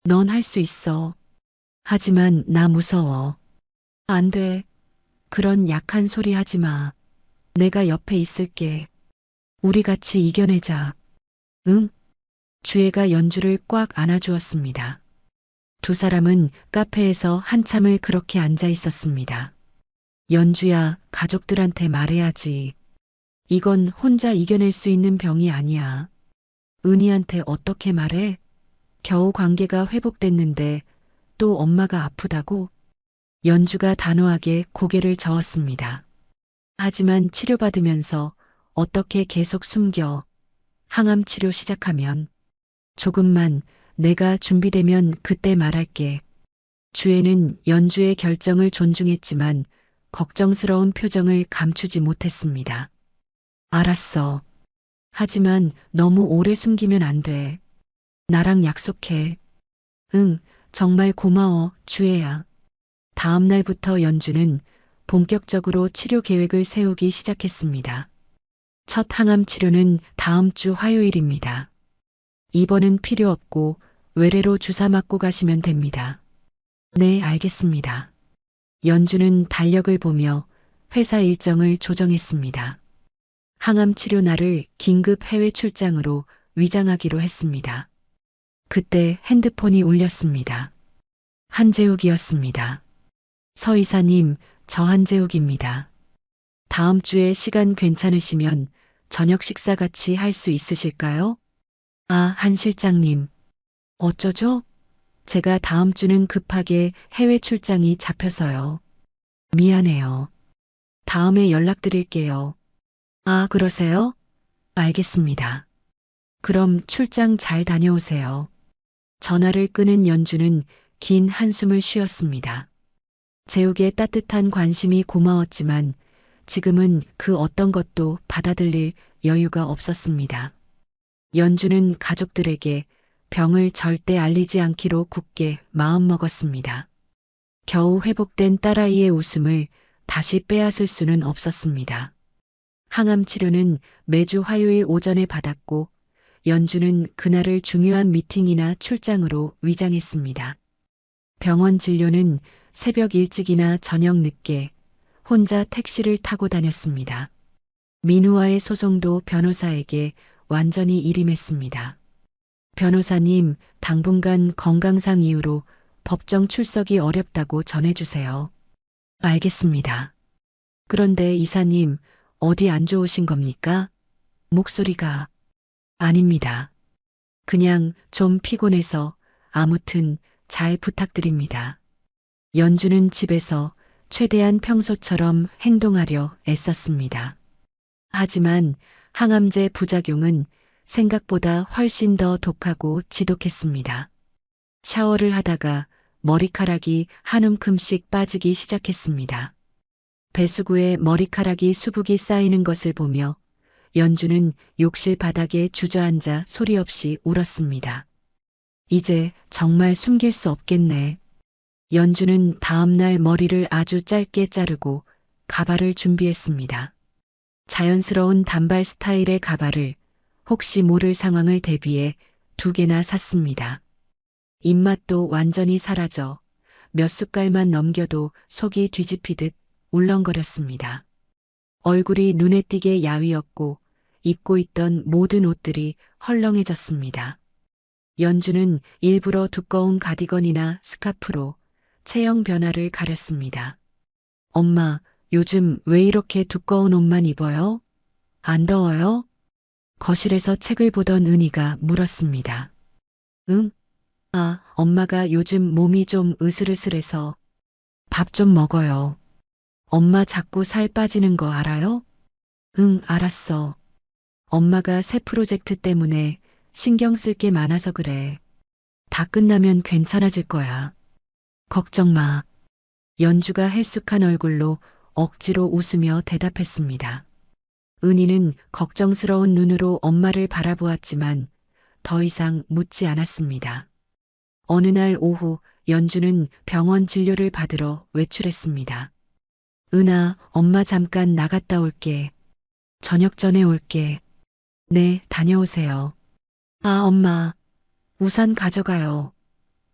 Speaker 1: 넌 할 수 있어. 하지만 나 무서워. 안 돼. 그런 약한 소리 하지 마. 내가 옆에 있을게. 우리 같이 이겨내자. 응? 주애가 연주를 꽉 안아주었습니다. 두 사람은 카페에서 한참을 그렇게 앉아 있었습니다. 연주야, 가족들한테 말해야지. 이건 혼자 이겨낼 수 있는 병이 아니야. 은희한테 어떻게 말해? 겨우 관계가 회복됐는데 또 엄마가 아프다고? 연주가 단호하게 고개를 저었습니다. 하지만 치료받으면서 어떻게 계속 숨겨? 항암 치료 시작하면 조금만 내가 준비되면 그때 말할게. 주애는 연주의 결정을 존중했지만 걱정스러운 표정을 감추지 못했습니다. 알았어. 하지만 너무 오래 숨기면 안 돼. 나랑 약속해. 응, 정말 고마워, 주애야. 다음 날부터 연주는 본격적으로 치료 계획을 세우기 시작했습니다. 첫 항암 치료는 다음 주 화요일입니다. 입원은 필요 없고 외래로 주사 맞고 가시면 됩니다. 네, 알겠습니다. 연주는 달력을 보며 회사 일정을 조정했습니다. 항암 치료 날을 긴급 해외 출장으로 위장하기로 했습니다. 그때 핸드폰이 울렸습니다. 한재욱이었습니다. 서 이사님, 저 한재욱입니다. 다음 주에 시간 괜찮으시면 저녁 식사 같이 할 수 있으실까요? 아, 한 실장님. 어쩌죠? 제가 다음 주는 급하게 해외 출장이 잡혀서요. 미안해요. 다음에 연락드릴게요. 아, 그러세요? 알겠습니다. 그럼 출장 잘 다녀오세요. 전화를 끄는 연주는 긴 한숨을 쉬었습니다. 재욱의 따뜻한 관심이 고마웠지만 지금은 그 어떤 것도 받아들일 여유가 없었습니다. 연주는 가족들에게 병을 절대 알리지 않기로 굳게 마음먹었습니다. 겨우 회복된 딸아이의 웃음을 다시 빼앗을 수는 없었습니다. 항암 치료는 매주 화요일 오전에 받았고 연주는 그날을 중요한 미팅이나 출장으로 위장했습니다. 병원 진료는 새벽 일찍이나 저녁 늦게 혼자 택시를 타고 다녔습니다. 민우와의 소송도 변호사에게 완전히 일임했습니다. 변호사님, 당분간 건강상 이유로 법정 출석이 어렵다고 전해주세요. 알겠습니다. 그런데 이사님, 어디 안 좋으신 겁니까? 목소리가 아닙니다. 그냥 좀 피곤해서 아무튼 잘 부탁드립니다. 연주는 집에서 최대한 평소처럼 행동하려 애썼습니다. 하지만 항암제 부작용은 생각보다 훨씬 더 독하고 지독했습니다. 샤워를 하다가 머리카락이 한 움큼씩 빠지기 시작했습니다. 배수구에 머리카락이 수북이 쌓이는 것을 보며 연주는 욕실 바닥에 주저앉아 소리 없이 울었습니다. 이제 정말 숨길 수 없겠네. 연주는 다음날 머리를 아주 짧게 자르고 가발을 준비했습니다. 자연스러운 단발 스타일의 가발을 혹시 모를 상황을 대비해 2개나 샀습니다. 입맛도 완전히 사라져 몇 숟갈만 넘겨도 속이 뒤집히듯 울렁거렸습니다. 얼굴이 눈에 띄게 야위었고 입고 있던 모든 옷들이 헐렁해졌습니다. 연주는 일부러 두꺼운 가디건이나 스카프로 체형 변화를 가렸습니다. 엄마, 요즘 왜 이렇게 두꺼운 옷만 입어요? 안 더워요? 거실에서 책을 보던 은희가 물었습니다. 응? 아, 엄마가 요즘 몸이 좀 으슬으슬해서 밥 좀 먹어요. 엄마 자꾸 살 빠지는 거 알아요? 응, 알았어. 엄마가 새 프로젝트 때문에 신경 쓸 게 많아서 그래. 다 끝나면 괜찮아질 거야. 걱정 마. 연주가 헬쑥한 얼굴로 억지로 웃으며 대답했습니다. 은희는 걱정스러운 눈으로 엄마를 바라보았지만 더 이상 묻지 않았습니다. 어느 날 오후 연주는 병원 진료를 받으러 외출했습니다. 은아, 엄마 잠깐 나갔다 올게. 저녁 전에 올게. 네, 다녀오세요. 아, 엄마, 우산 가져가요.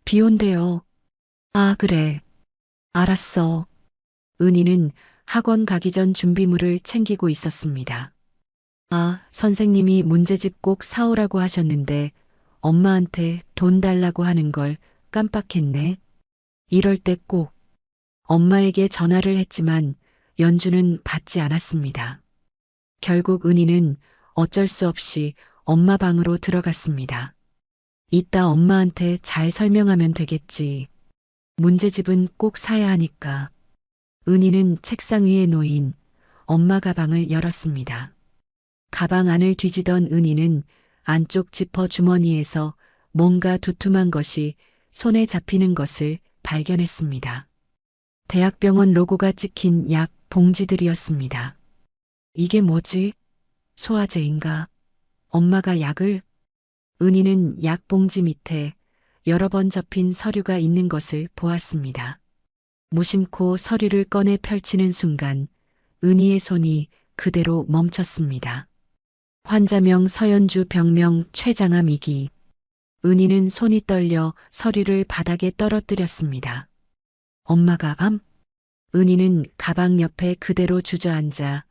Speaker 1: 비 온대요. 아, 그래. 알았어. 은희는 학원 가기 전 준비물을 챙기고 있었습니다. 아, 선생님이 문제집 꼭 사오라고 하셨는데 엄마한테 돈 달라고 하는 걸 깜빡했네. 이럴 때 꼭 엄마에게 전화를 했지만 연주는 받지 않았습니다. 결국 은희는 어쩔 수 없이 엄마 방으로 들어갔습니다. 이따 엄마한테 잘 설명하면 되겠지. 문제집은 꼭 사야 하니까. 은희는 책상 위에 놓인 엄마 가방을 열었습니다. 가방 안을 뒤지던 은희는 안쪽 지퍼 주머니에서 뭔가 두툼한 것이 손에 잡히는 것을 발견했습니다. 대학병원 로고가 찍힌 약 봉지들이었습니다. 이게 뭐지? 소화제인가? 엄마가 약을? 은희는 약 봉지 밑에 여러 번 접힌 서류가 있는 것을 보았습니다. 무심코 서류를 꺼내 펼치는 순간 은희의 손이 그대로 멈췄습니다. 환자명 서연주, 병명 췌장암 2기. 은희는 손이 떨려 서류를 바닥에 떨어뜨렸습니다. 엄마가 암? 은희는 가방 옆에 그대로 주저앉아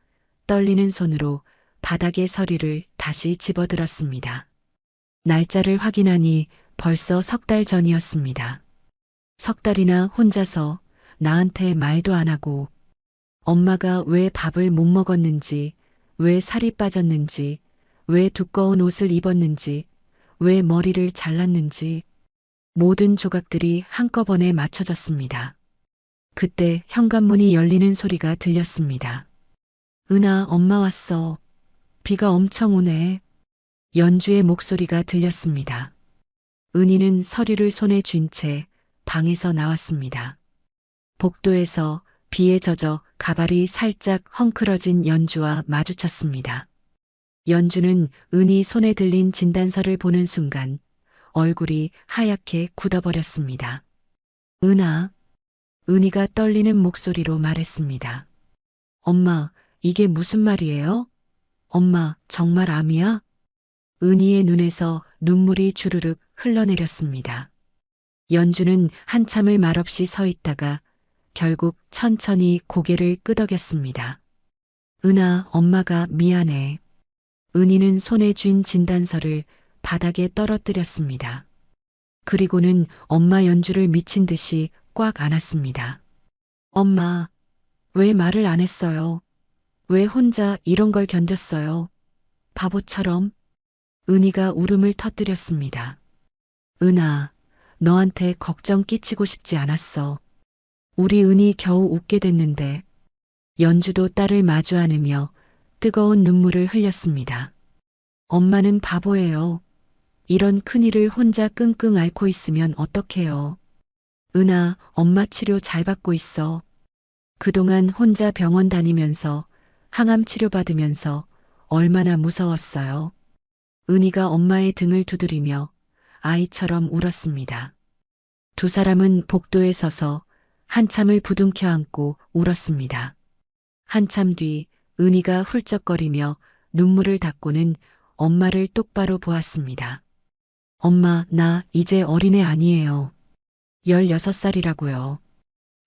Speaker 1: 떨리는 손으로 바닥의 서류를 다시 집어들었습니다. 날짜를 확인하니 벌써 3달 전이었습니다. 3달이나 혼자서 나한테 말도 안 하고 엄마가 왜 밥을 못 먹었는지, 왜 살이 빠졌는지, 왜 두꺼운 옷을 입었는지, 왜 머리를 잘랐는지 모든 조각들이 한꺼번에 맞춰졌습니다. 그때 현관문이 열리는 소리가 들렸습니다. 은아, 엄마 왔어. 비가 엄청 오네. 연주의 목소리가 들렸습니다. 은희는 서류를 손에 쥔 채 방에서 나왔습니다. 복도에서 비에 젖어 가발이 살짝 헝클어진 연주와 마주쳤습니다. 연주는 은희 손에 들린 진단서를 보는 순간 얼굴이 하얗게 굳어버렸습니다. 은아, 은희가 떨리는 목소리로 말했습니다. 엄마, 이게 무슨 말이에요? 엄마, 정말 암이야? 은희의 눈에서 눈물이 주르륵 흘러내렸습니다. 연주는 한참을 말없이 서 있다가 결국 천천히 고개를 끄덕였습니다. 은아, 엄마가 미안해. 은희는 손에 쥔 진단서를 바닥에 떨어뜨렸습니다. 그리고는 엄마 연주를 미친 듯이 꽉 안았습니다. 엄마, 왜 말을 안 했어요? 왜 혼자 이런 걸 견뎠어요? 바보처럼. 은희가 울음을 터뜨렸습니다. 은아, 너한테 걱정 끼치고 싶지 않았어. 우리 은희 겨우 웃게 됐는데. 연주도 딸을 마주 안으며 뜨거운 눈물을 흘렸습니다. 엄마는 바보예요. 이런 큰일을 혼자 끙끙 앓고 있으면 어떡해요. 은아, 엄마 치료 잘 받고 있어. 그동안 혼자 병원 다니면서 항암 치료 받으면서 얼마나 무서웠어요. 은희가 엄마의 등을 두드리며 아이처럼 울었습니다. 두 사람은 복도에 서서 한참을 부둥켜 안고 울었습니다. 한참 뒤 은희가 훌쩍거리며 눈물을 닦고는 엄마를 똑바로 보았습니다. 엄마, 나 이제 어린애 아니에요. 16살이라고요.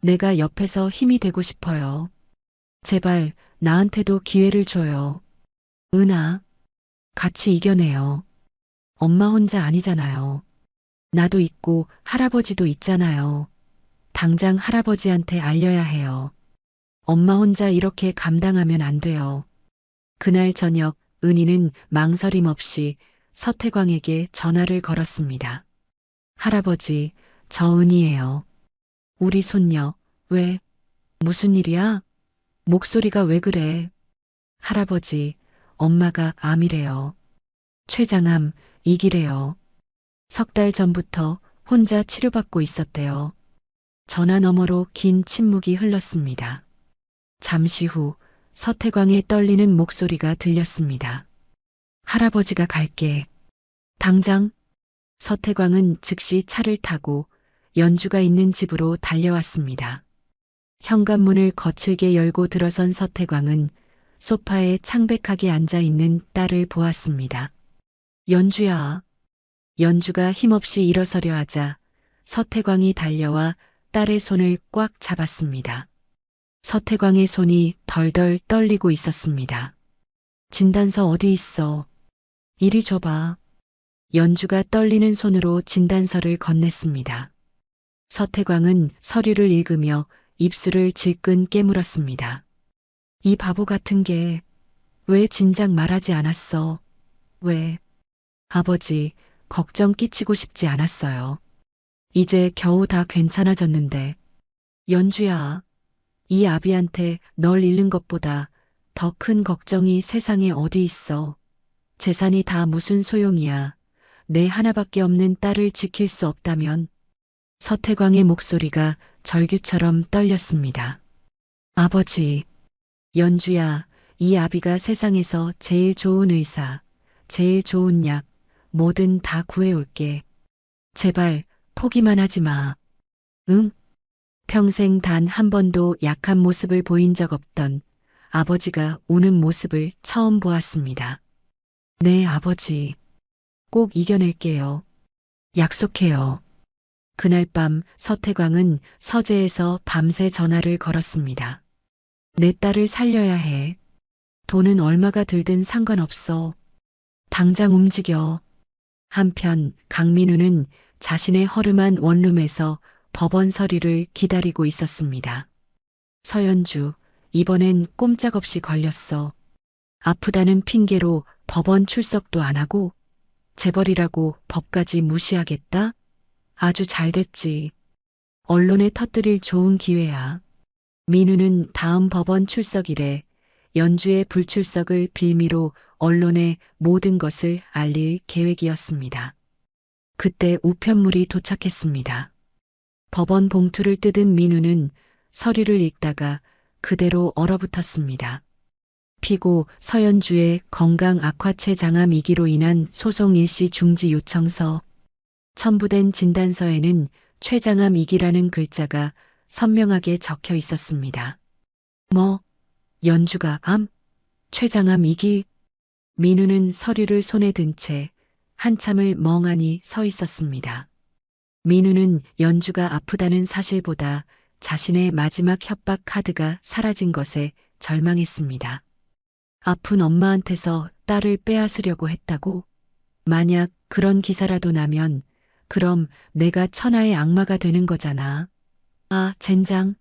Speaker 1: 내가 옆에서 힘이 되고 싶어요. 제발 나한테도 기회를 줘요. 은아, 같이 이겨내요. 엄마 혼자 아니잖아요. 나도 있고 할아버지도 있잖아요. 당장 할아버지한테 알려야 해요. 엄마 혼자 이렇게 감당하면 안 돼요. 그날 저녁 은희는 망설임 없이 서태광에게 전화를 걸었습니다. 할아버지, 저 은희예요. 우리 손녀, 왜? 무슨 일이야? 목소리가 왜 그래? 할아버지, 엄마가 암이래요. 췌장암 2기래요. 3달 전부터 혼자 치료받고 있었대요. 전화 너머로 긴 침묵이 흘렀습니다. 잠시 후 서태광의 떨리는 목소리가 들렸습니다. 할아버지가 갈게. 당장. 서태광은 즉시 차를 타고 연주가 있는 집으로 달려왔습니다. 현관문을 거칠게 열고 들어선 서태광은 소파에 창백하게 앉아 있는 딸을 보았습니다. 연주야. 연주가 힘없이 일어서려 하자 서태광이 달려와 딸의 손을 꽉 잡았습니다. 서태광의 손이 덜덜 떨리고 있었습니다. 진단서 어디 있어? 이리 줘봐. 연주가 떨리는 손으로 진단서를 건넸습니다. 서태광은 서류를 읽으며 입술을 질끈 깨물었습니다. 이 바보 같은 게 왜 진작 말하지 않았어? 왜? 아버지, 걱정 끼치고 싶지 않았어요. 이제 겨우 다 괜찮아졌는데. 연주야, 이 아비한테 널 잃는 것보다 더 큰 걱정이 세상에 어디 있어. 재산이 다 무슨 소용이야. 내 하나밖에 없는 딸을 지킬 수 없다면. 서태광의 목소리가 절규처럼 떨렸습니다. 아버지, 연주야, 이 아비가 세상에서 제일 좋은 의사, 제일 좋은 약, 뭐든 다 구해올게. 제발 포기만 하지 마. 응? 평생 단 한 번도 약한 모습을 보인 적 없던 아버지가 우는 모습을 처음 보았습니다. 네, 아버지. 꼭 이겨낼게요. 약속해요. 그날 밤 서태광은 서재에서 밤새 전화를 걸었습니다. 내 딸을 살려야 해. 돈은 얼마가 들든 상관없어. 당장 움직여. 한편 강민우는 자신의 허름한 원룸에서 법원 서류를 기다리고 있었습니다. 서연주, 이번엔 꼼짝없이 걸렸어. 아프다는 핑계로 법원 출석도 안 하고 재벌이라고 법까지 무시하겠다? 아주 잘 됐지. 언론에 터뜨릴 좋은 기회야. 민우는 다음 법원 출석일에 연주의 불출석을 빌미로 언론에 모든 것을 알릴 계획이었습니다. 그때 우편물이 도착했습니다. 법원 봉투를 뜯은 민우는 서류를 읽다가 그대로 얼어붙었습니다. 피고 서연주의 건강 악화체 장암 2기로 인한 소송 일시 중지 요청서. 첨부된 진단서에는 췌장암 2기라는 글자가 선명하게 적혀 있었습니다. 뭐? 연주가 암? 췌장암 2기? 민우는 서류를 손에 든 채 한참을 멍하니 서 있었습니다. 민우는 연주가 아프다는 사실보다 자신의 마지막 협박 카드가 사라진 것에 절망했습니다. 아픈 엄마한테서 딸을 빼앗으려고 했다고? 만약 그런 기사라도 나면 그럼 내가 천하의 악마가 되는 거잖아. 아, 젠장.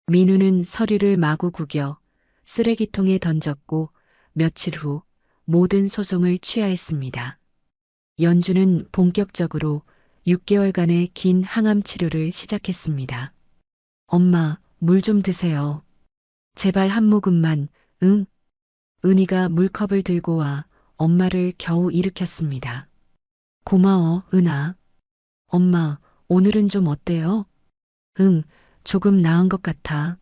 Speaker 1: 민우는 서류를 마구 구겨 쓰레기통에 던졌고 며칠 후 모든 소송을 취하했습니다. 연주는 본격적으로 6개월간의 긴 항암 치료를 시작했습니다. 엄마, 물 좀 드세요. 제발 한 모금만, 응? 은희가 물컵을 들고 와 엄마를 겨우 일으켰습니다. 고마워, 은아. 엄마, 오늘은 좀 어때요? 응, 조금 나은 것 같아.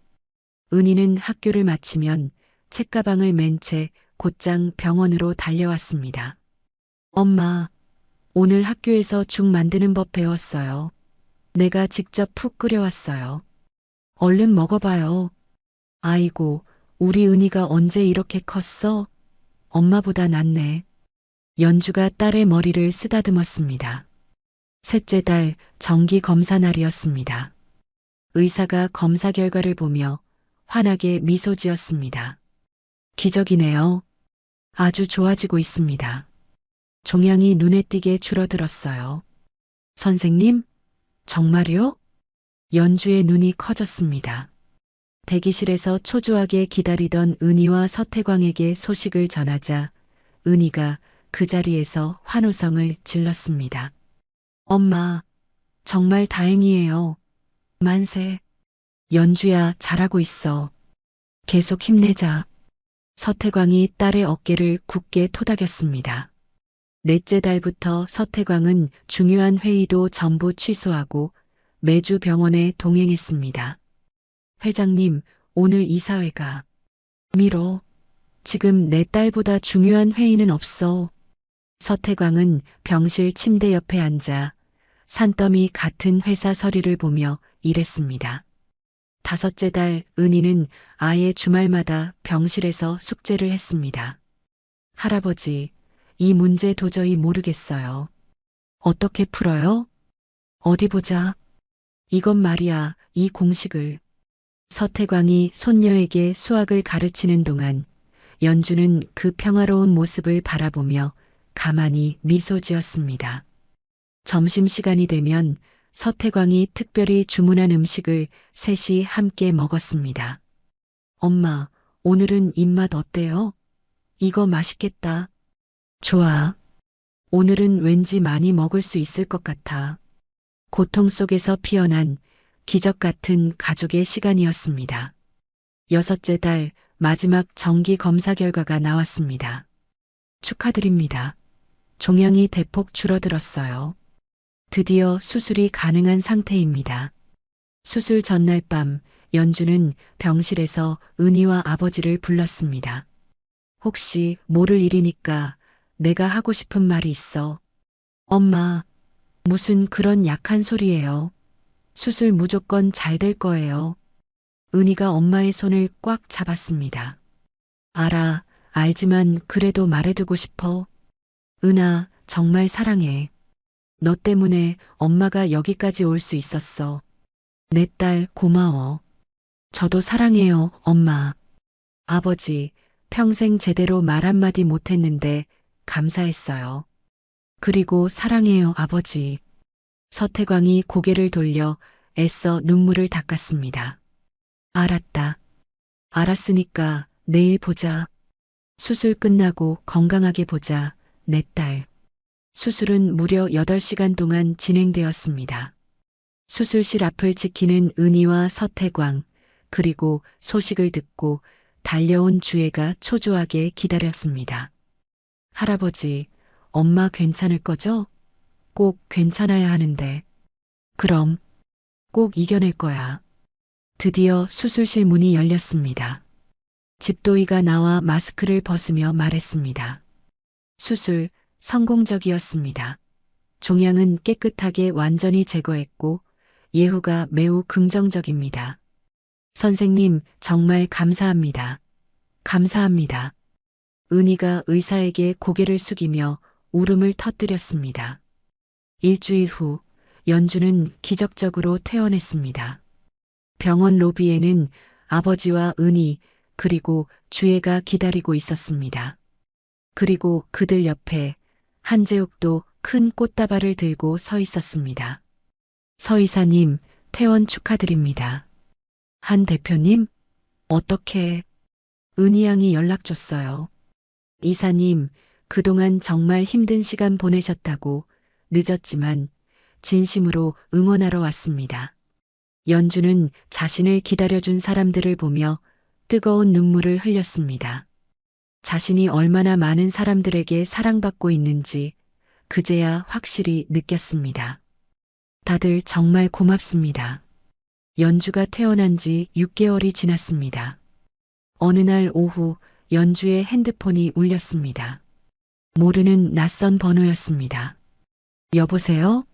Speaker 1: 은희는 학교를 마치면 책가방을 맨 채 곧장 병원으로 달려왔습니다. 엄마, 오늘 학교에서 죽 만드는 법 배웠어요. 내가 직접 푹 끓여왔어요. 얼른 먹어봐요. 아이고, 우리 은희가 언제 이렇게 컸어? 엄마보다 낫네. 연주가 딸의 머리를 쓰다듬었습니다. 셋째 달 정기 검사 날이었습니다. 의사가 검사 결과를 보며 환하게 미소 지었습니다. 기적이네요. 아주 좋아지고 있습니다. 종양이 눈에 띄게 줄어들었어요. 선생님? 정말요? 연주의 눈이 커졌습니다. 대기실에서 초조하게 기다리던 은희와 서태광에게 소식을 전하자 은희가 그 자리에서 환호성을 질렀습니다. 엄마, 정말 다행이에요. 만세. 연주야, 잘하고 있어. 계속 힘내자. 서태광이 딸의 어깨를 굳게 토닥였습니다. 넷째 달부터 서태광은 중요한 회의도 전부 취소하고 매주 병원에 동행했습니다. 회장님, 오늘 이사회가. 미로, 지금 내 딸보다 중요한 회의는 없어. 서태광은 병실 침대 옆에 앉아 산더미 같은 회사 서류를 보며 일했습니다. 5째 달 은희는 아예 주말마다 병실에서 숙제를 했습니다. 할아버지, 이 문제 도저히 모르겠어요. 어떻게 풀어요? 어디 보자. 이건 말이야, 이 공식을. 서태광이 손녀에게 수학을 가르치는 동안 연주는 그 평화로운 모습을 바라보며 가만히 미소 지었습니다. 점심시간이 되면 서태광이 특별히 주문한 음식을 셋이 함께 먹었습니다. 엄마, 오늘은 입맛 어때요? 이거 맛있겠다. 좋아. 오늘은 왠지 많이 먹을 수 있을 것 같아. 고통 속에서 피어난 기적 같은 가족의 시간이었습니다. 6째 달 마지막 정기 검사 결과가 나왔습니다. 축하드립니다. 종양이 대폭 줄어들었어요. 드디어 수술이 가능한 상태입니다. 수술 전날 밤 연주는 병실에서 은희와 아버지를 불렀습니다. 혹시 모를 일이니까 내가 하고 싶은 말이 있어. 엄마, 무슨 그런 약한 소리예요. 수술 무조건 잘 될 거예요. 은희가 엄마의 손을 꽉 잡았습니다. 알아, 알지만 그래도 말해두고 싶어. 은아, 정말 사랑해. 너 때문에 엄마가 여기까지 올 수 있었어. 내 딸 고마워. 저도 사랑해요, 엄마. 아버지, 평생 제대로 말 한마디 못했는데 감사했어요. 그리고 사랑해요, 아버지. 서태광이 고개를 돌려 애써 눈물을 닦았습니다. 알았다. 알았으니까 내일 보자. 수술 끝나고 건강하게 보자, 내 딸. 수술은 무려 8시간 동안 진행되었습니다. 수술실 앞을 지키는 은희와 서태광, 그리고 소식을 듣고 달려온 주애가 초조하게 기다렸습니다. 할아버지, 엄마 괜찮을 거죠? 꼭 괜찮아야 하는데. 그럼 꼭 이겨낼 거야. 드디어 수술실 문이 열렸습니다. 집도이가 나와 마스크를 벗으며 말했습니다. 수술 성공적이었습니다. 종양은 깨끗하게 완전히 제거했고 예후가 매우 긍정적입니다. 선생님, 정말 감사합니다. 감사합니다. 은희가 의사에게 고개를 숙이며 울음을 터뜨렸습니다. 일주일 후 연주는 기적적으로 퇴원했습니다. 병원 로비에는 아버지와 은희 그리고 주애가 기다리고 있었습니다. 그리고 그들 옆에 한재욱도 큰 꽃다발을 들고 서 있었습니다. 서 이사님, 퇴원 축하드립니다. 한 대표님, 어떻게? 은희 양이 연락 줬어요. 이사님, 그동안 정말 힘든 시간 보내셨다고 늦었지만 진심으로 응원하러 왔습니다. 연주는 자신을 기다려준 사람들을 보며 뜨거운 눈물을 흘렸습니다. 자신이 얼마나 많은 사람들에게 사랑받고 있는지 그제야 확실히 느꼈습니다. 다들 정말 고맙습니다. 연주가 태어난 지 6개월이 지났습니다. 어느 날 오후 연주의 핸드폰이 울렸습니다. 모르는 낯선 번호였습니다. 여보세요?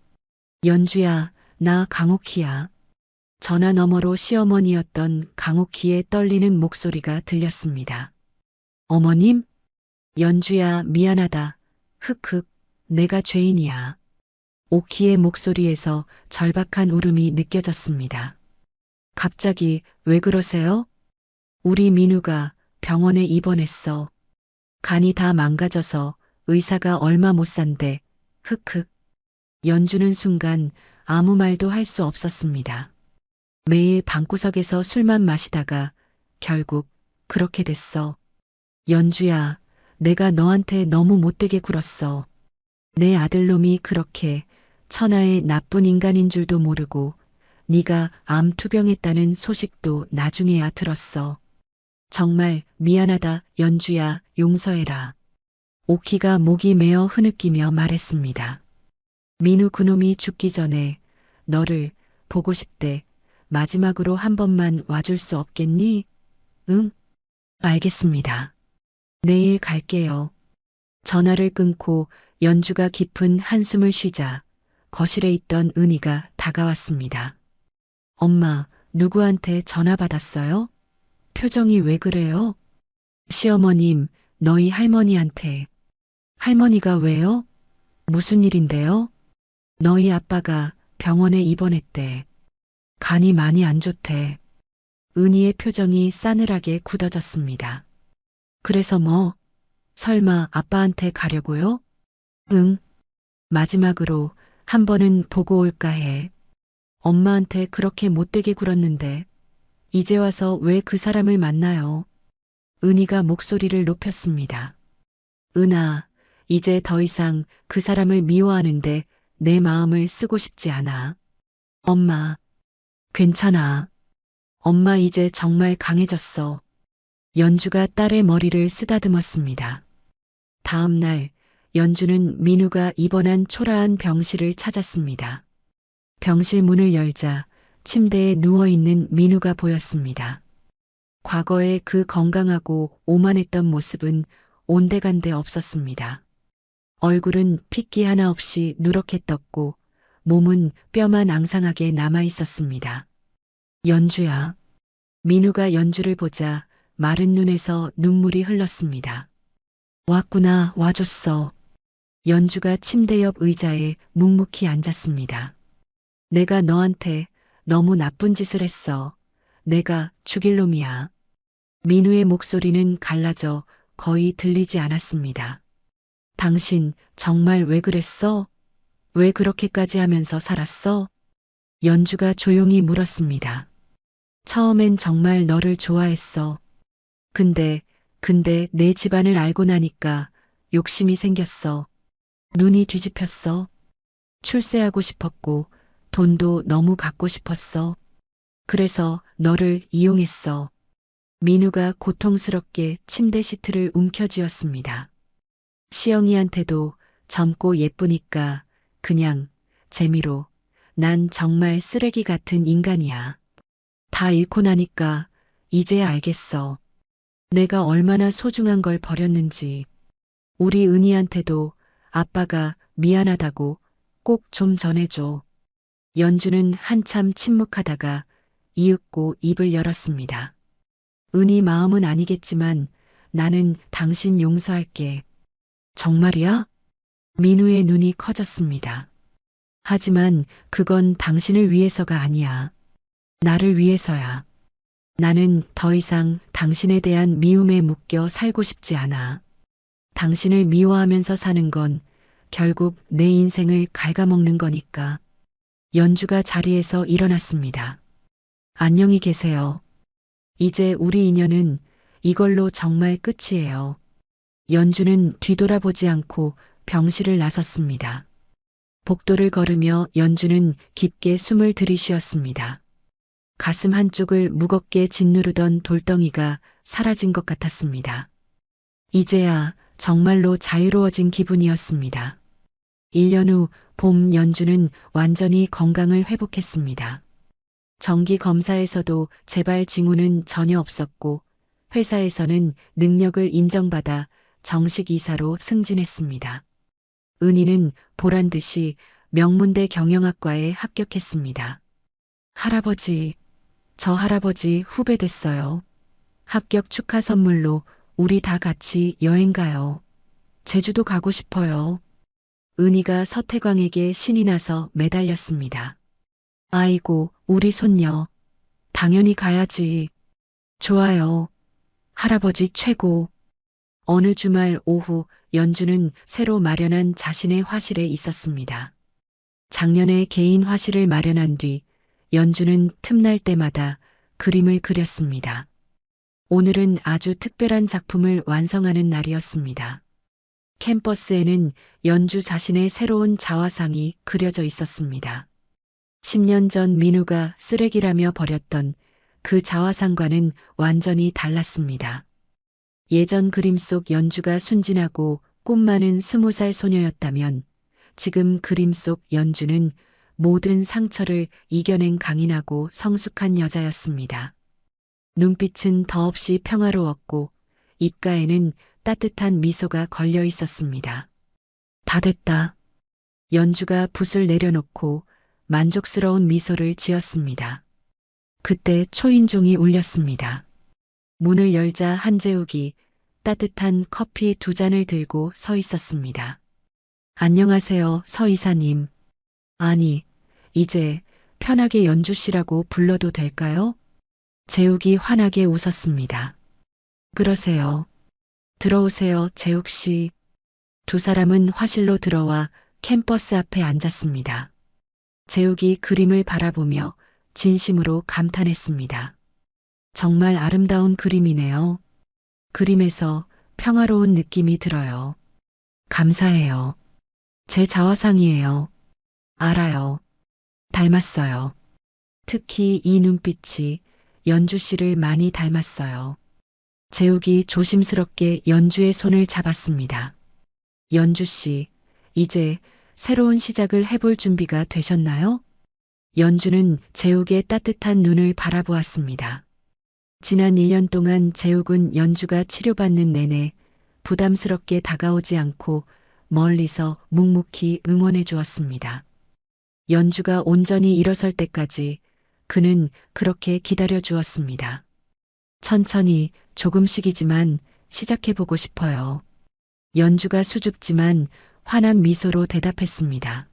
Speaker 1: 연주야, 나 강옥희야. 전화 너머로 시어머니였던 강옥희의 떨리는 목소리가 들렸습니다. 어머님? 연주야, 미안하다. 흑흑, 내가 죄인이야. 오키의 목소리에서 절박한 울음이 느껴졌습니다. 갑자기 왜 그러세요? 우리 민우가 병원에 입원했어. 간이 다 망가져서 의사가 얼마 못 산대. 흑흑. 연주는 순간 아무 말도 할 수 없었습니다. 매일 방구석에서 술만 마시다가 결국 그렇게 됐어. 연주야, 내가 너한테 너무 못되게 굴었어. 내 아들놈이 그렇게 천하의 나쁜 인간인 줄도 모르고 네가 암 투병했다는 소식도 나중에야 들었어. 정말 미안하다, 연주야, 용서해라. 오키가 목이 메어 흐느끼며 말했습니다. 민우 그놈이 죽기 전에 너를 보고 싶대. 마지막으로 한 번만 와줄 수 없겠니? 응? 알겠습니다. 내일 갈게요. 전화를 끊고 연주가 깊은 한숨을 쉬자 거실에 있던 은희가 다가왔습니다. 엄마, 누구한테 전화 받았어요? 표정이 왜 그래요? 시어머님, 너희 할머니한테. 할머니가 왜요? 무슨 일인데요? 너희 아빠가 병원에 입원했대. 간이 많이 안 좋대. 은희의 표정이 싸늘하게 굳어졌습니다. 그래서 뭐? 설마 아빠한테 가려고요? 응. 마지막으로 한 번은 보고 올까 해. 엄마한테 그렇게 못되게 굴었는데 이제 와서 왜 그 사람을 만나요? 은희가 목소리를 높였습니다. 은아, 이제 더 이상 그 사람을 미워하는데 내 마음을 쓰고 싶지 않아. 엄마, 괜찮아. 엄마 이제 정말 강해졌어. 연주가 딸의 머리를 쓰다듬었습니다. 다음 날 연주는 민우가 입원한 초라한 병실을 찾았습니다. 병실 문을 열자 침대에 누워있는 민우가 보였습니다. 과거의 그 건강하고 오만했던 모습은 온데간데 없었습니다. 얼굴은 핏기 하나 없이 누렇게 떴고 몸은 뼈만 앙상하게 남아 있었습니다. 연주야. 민우가 연주를 보자 마른 눈에서 눈물이 흘렀습니다. 왔구나, 와줬어. 연주가 침대 옆 의자에 묵묵히 앉았습니다. 내가 너한테 너무 나쁜 짓을 했어. 내가 죽일 놈이야. 민우의 목소리는 갈라져 거의 들리지 않았습니다. 당신 정말 왜 그랬어? 왜 그렇게까지 하면서 살았어? 연주가 조용히 물었습니다. 처음엔 정말 너를 좋아했어. 근데 내 집안을 알고 나니까 욕심이 생겼어. 눈이 뒤집혔어. 출세하고 싶었고 돈도 너무 갖고 싶었어. 그래서 너를 이용했어. 민우가 고통스럽게 침대 시트를 움켜쥐었습니다. 시영이한테도 젊고 예쁘니까 그냥 재미로 난 정말 쓰레기 같은 인간이야. 다 잃고 나니까 이제야 알겠어. 내가 얼마나 소중한 걸 버렸는지. 우리 은희한테도 아빠가 미안하다고 꼭 좀 전해줘. 연주는 한참 침묵하다가 이윽고 입을 열었습니다. 은희 마음은 아니겠지만 나는 당신 용서할게. 정말이야? 민우의 눈이 커졌습니다. 하지만 그건 당신을 위해서가 아니야. 나를 위해서야. 나는 더 이상 당신에 대한 미움에 묶여 살고 싶지 않아. 당신을 미워하면서 사는 건 결국 내 인생을 갉아먹는 거니까. 연주가 자리에서 일어났습니다. 안녕히 계세요. 이제 우리 인연은 이걸로 정말 끝이에요. 연주는 뒤돌아보지 않고 병실을 나섰습니다. 복도를 걸으며 연주는 깊게 숨을 들이쉬었습니다. 가슴 한쪽을 무겁게 짓누르던 돌덩이가 사라진 것 같았습니다. 이제야 정말로 자유로워진 기분이었습니다. 1년 후 봄 연주는 완전히 건강을 회복했습니다. 정기 검사에서도 재발 징후는 전혀 없었고 회사에서는 능력을 인정받아 정식 이사로 승진했습니다. 은희는 보란 듯이 명문대 경영학과에 합격했습니다. 할아버지, 저 할아버지 후배 됐어요. 합격 축하 선물로 우리 다 같이 여행 가요. 제주도 가고 싶어요. 은희가 서태광에게 신이 나서 매달렸습니다. 아이고, 우리 손녀. 당연히 가야지. 좋아요. 할아버지 최고. 어느 주말 오후 연주는 새로 마련한 자신의 화실에 있었습니다. 작년에 개인 화실을 마련한 뒤 연주는 틈날 때마다 그림을 그렸습니다. 오늘은 아주 특별한 작품을 완성하는 날이었습니다. 캠퍼스에는 연주 자신의 새로운 자화상이 그려져 있었습니다. 10년 전 민우가 쓰레기라며 버렸던 그 자화상과는 완전히 달랐습니다. 예전 그림 속 연주가 순진하고 꿈 많은 20살 소녀였다면 지금 그림 속 연주는 모든 상처를 이겨낸 강인하고 성숙한 여자였습니다. 눈빛은 더없이 평화로웠고 입가에는 따뜻한 미소가 걸려 있었습니다. 다 됐다. 연주가 붓을 내려놓고 만족스러운 미소를 지었습니다. 그때 초인종이 울렸습니다. 문을 열자 한재욱이 따뜻한 커피 2잔을 들고 서 있었습니다. 안녕하세요, 서 이사님. 아니, 이제 편하게 연주 씨라고 불러도 될까요? 재욱이 환하게 웃었습니다. 그러세요. 들어오세요, 재욱 씨. 2사람은 화실로 들어와 캠퍼스 앞에 앉았습니다. 재욱이 그림을 바라보며 진심으로 감탄했습니다. 정말 아름다운 그림이네요. 그림에서 평화로운 느낌이 들어요. 감사해요. 제 자화상이에요. 알아요. 닮았어요. 특히 이 눈빛이 연주 씨를 많이 닮았어요. 재욱이 조심스럽게 연주의 손을 잡았습니다. 연주 씨, 이제 새로운 시작을 해볼 준비가 되셨나요? 연주는 재욱의 따뜻한 눈을 바라보았습니다. 지난 1년 동안 재욱은 연주가 치료받는 내내 부담스럽게 다가오지 않고 멀리서 묵묵히 응원해 주었습니다. 연주가 온전히 일어설 때까지 그는 그렇게 기다려 주었습니다. 천천히 조금씩이지만 시작해보고 싶어요. 연주가 수줍지만 환한 미소로 대답했습니다.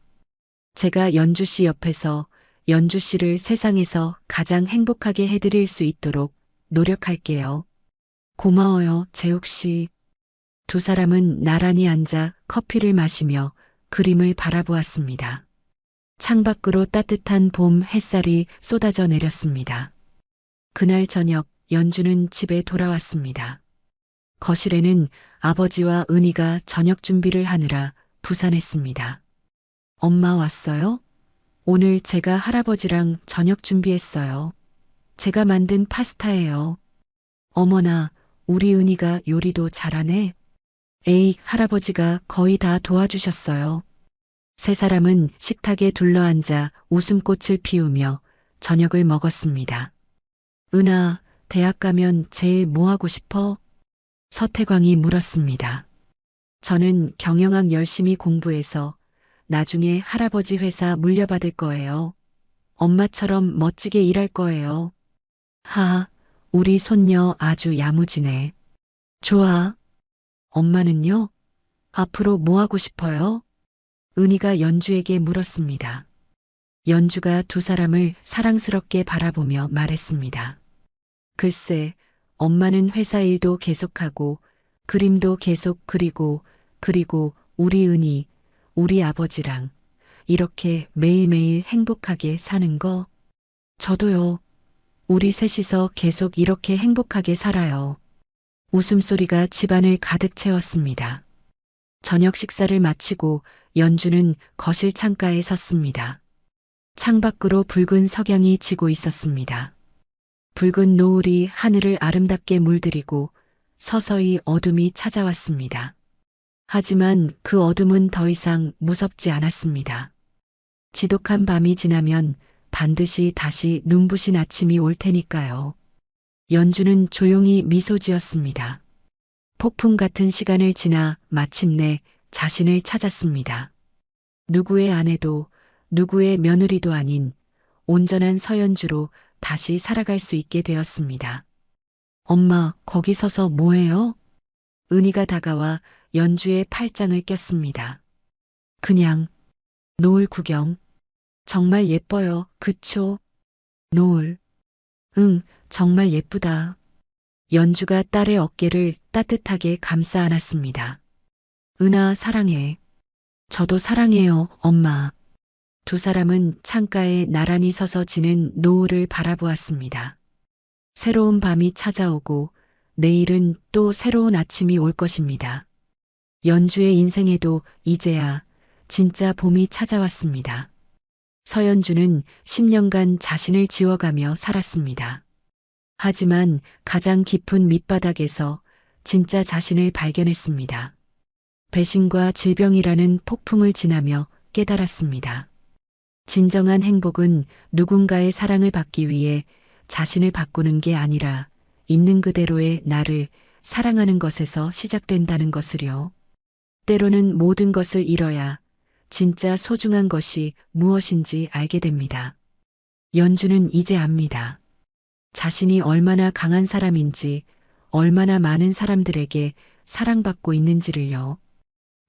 Speaker 1: 제가 연주 씨 옆에서 연주 씨를 세상에서 가장 행복하게 해드릴 수 있도록 노력할게요. 고마워요, 재욱 씨. 2사람은 나란히 앉아 커피를 마시며 그림을 바라보았습니다. 창밖으로 따뜻한 봄 햇살이 쏟아져 내렸습니다. 그날 저녁 연주는 집에 돌아왔습니다. 거실에는 아버지와 은희가 저녁 준비를 하느라 부산했습니다. 엄마 왔어요? 오늘 제가 할아버지랑 저녁 준비했어요. 제가 만든 파스타예요. 어머나, 우리 은희가 요리도 잘하네. 에이, 할아버지가 거의 다 도와주셨어요. 3사람은 식탁에 둘러앉아 웃음꽃을 피우며 저녁을 먹었습니다. 은하, 대학 가면 제일 뭐 하고 싶어? 서태광이 물었습니다. 저는 경영학 열심히 공부해서 나중에 할아버지 회사 물려받을 거예요. 엄마처럼 멋지게 일할 거예요. 하, 우리 손녀 아주 야무지네. 좋아. 엄마는요? 앞으로 뭐 하고 싶어요? 은희가 연주에게 물었습니다. 연주가 2사람을 사랑스럽게 바라보며 말했습니다. 글쎄, 엄마는 회사 일도 계속하고 그림도 계속 그리고 우리 은희, 우리 아버지랑 이렇게 매일매일 행복하게 사는 거. 저도요. 우리 셋이서 계속 이렇게 행복하게 살아요. 웃음소리가 집안을 가득 채웠습니다. 저녁 식사를 마치고 연주는 거실 창가에 섰습니다. 창밖으로 붉은 석양이 지고 있었습니다. 붉은 노을이 하늘을 아름답게 물들이고 서서히 어둠이 찾아왔습니다. 하지만 그 어둠은 더 이상 무섭지 않았습니다. 지독한 밤이 지나면 반드시 다시 눈부신 아침이 올 테니까요. 연주는 조용히 미소 지었습니다. 폭풍 같은 시간을 지나 마침내 자신을 찾았습니다. 누구의 아내도 누구의 며느리도 아닌 온전한 서연주로 다시 살아갈 수 있게 되었습니다. 엄마, 거기 서서 뭐해요? 은희가 다가와 연주의 팔짱을 꼈습니다. 그냥 노을 구경. 정말 예뻐요, 그쵸? 노을. 응, 정말 예쁘다. 연주가 딸의 어깨를 따뜻하게 감싸 안았습니다. 은하 사랑해. 저도 사랑해요, 엄마. 2사람은 창가에 나란히 서서 지는 노을을 바라보았습니다. 새로운 밤이 찾아오고 내일은 또 새로운 아침이 올 것입니다. 연주의 인생에도 이제야 진짜 봄이 찾아왔습니다. 서연주는 10년간 자신을 지워가며 살았습니다. 하지만 가장 깊은 밑바닥에서 진짜 자신을 발견했습니다. 배신과 질병이라는 폭풍을 지나며 깨달았습니다. 진정한 행복은 누군가의 사랑을 받기 위해 자신을 바꾸는 게 아니라 있는 그대로의 나를 사랑하는 것에서 시작된다는 것을요. 때로는 모든 것을 잃어야 진짜 소중한 것이 무엇인지 알게 됩니다. 연주는 이제 압니다. 자신이 얼마나 강한 사람인지, 얼마나 많은 사람들에게 사랑받고 있는지를요.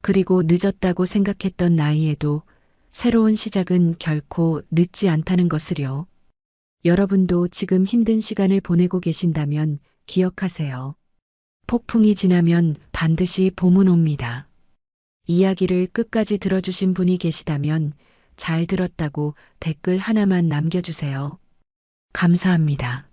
Speaker 1: 그리고 늦었다고 생각했던 나이에도 새로운 시작은 결코 늦지 않다는 것을요. 여러분도 지금 힘든 시간을 보내고 계신다면 기억하세요. 폭풍이 지나면 반드시 봄은 옵니다. 이야기를 끝까지 들어주신 분이 계시다면 잘 들었다고 댓글 하나만 남겨주세요. 감사합니다.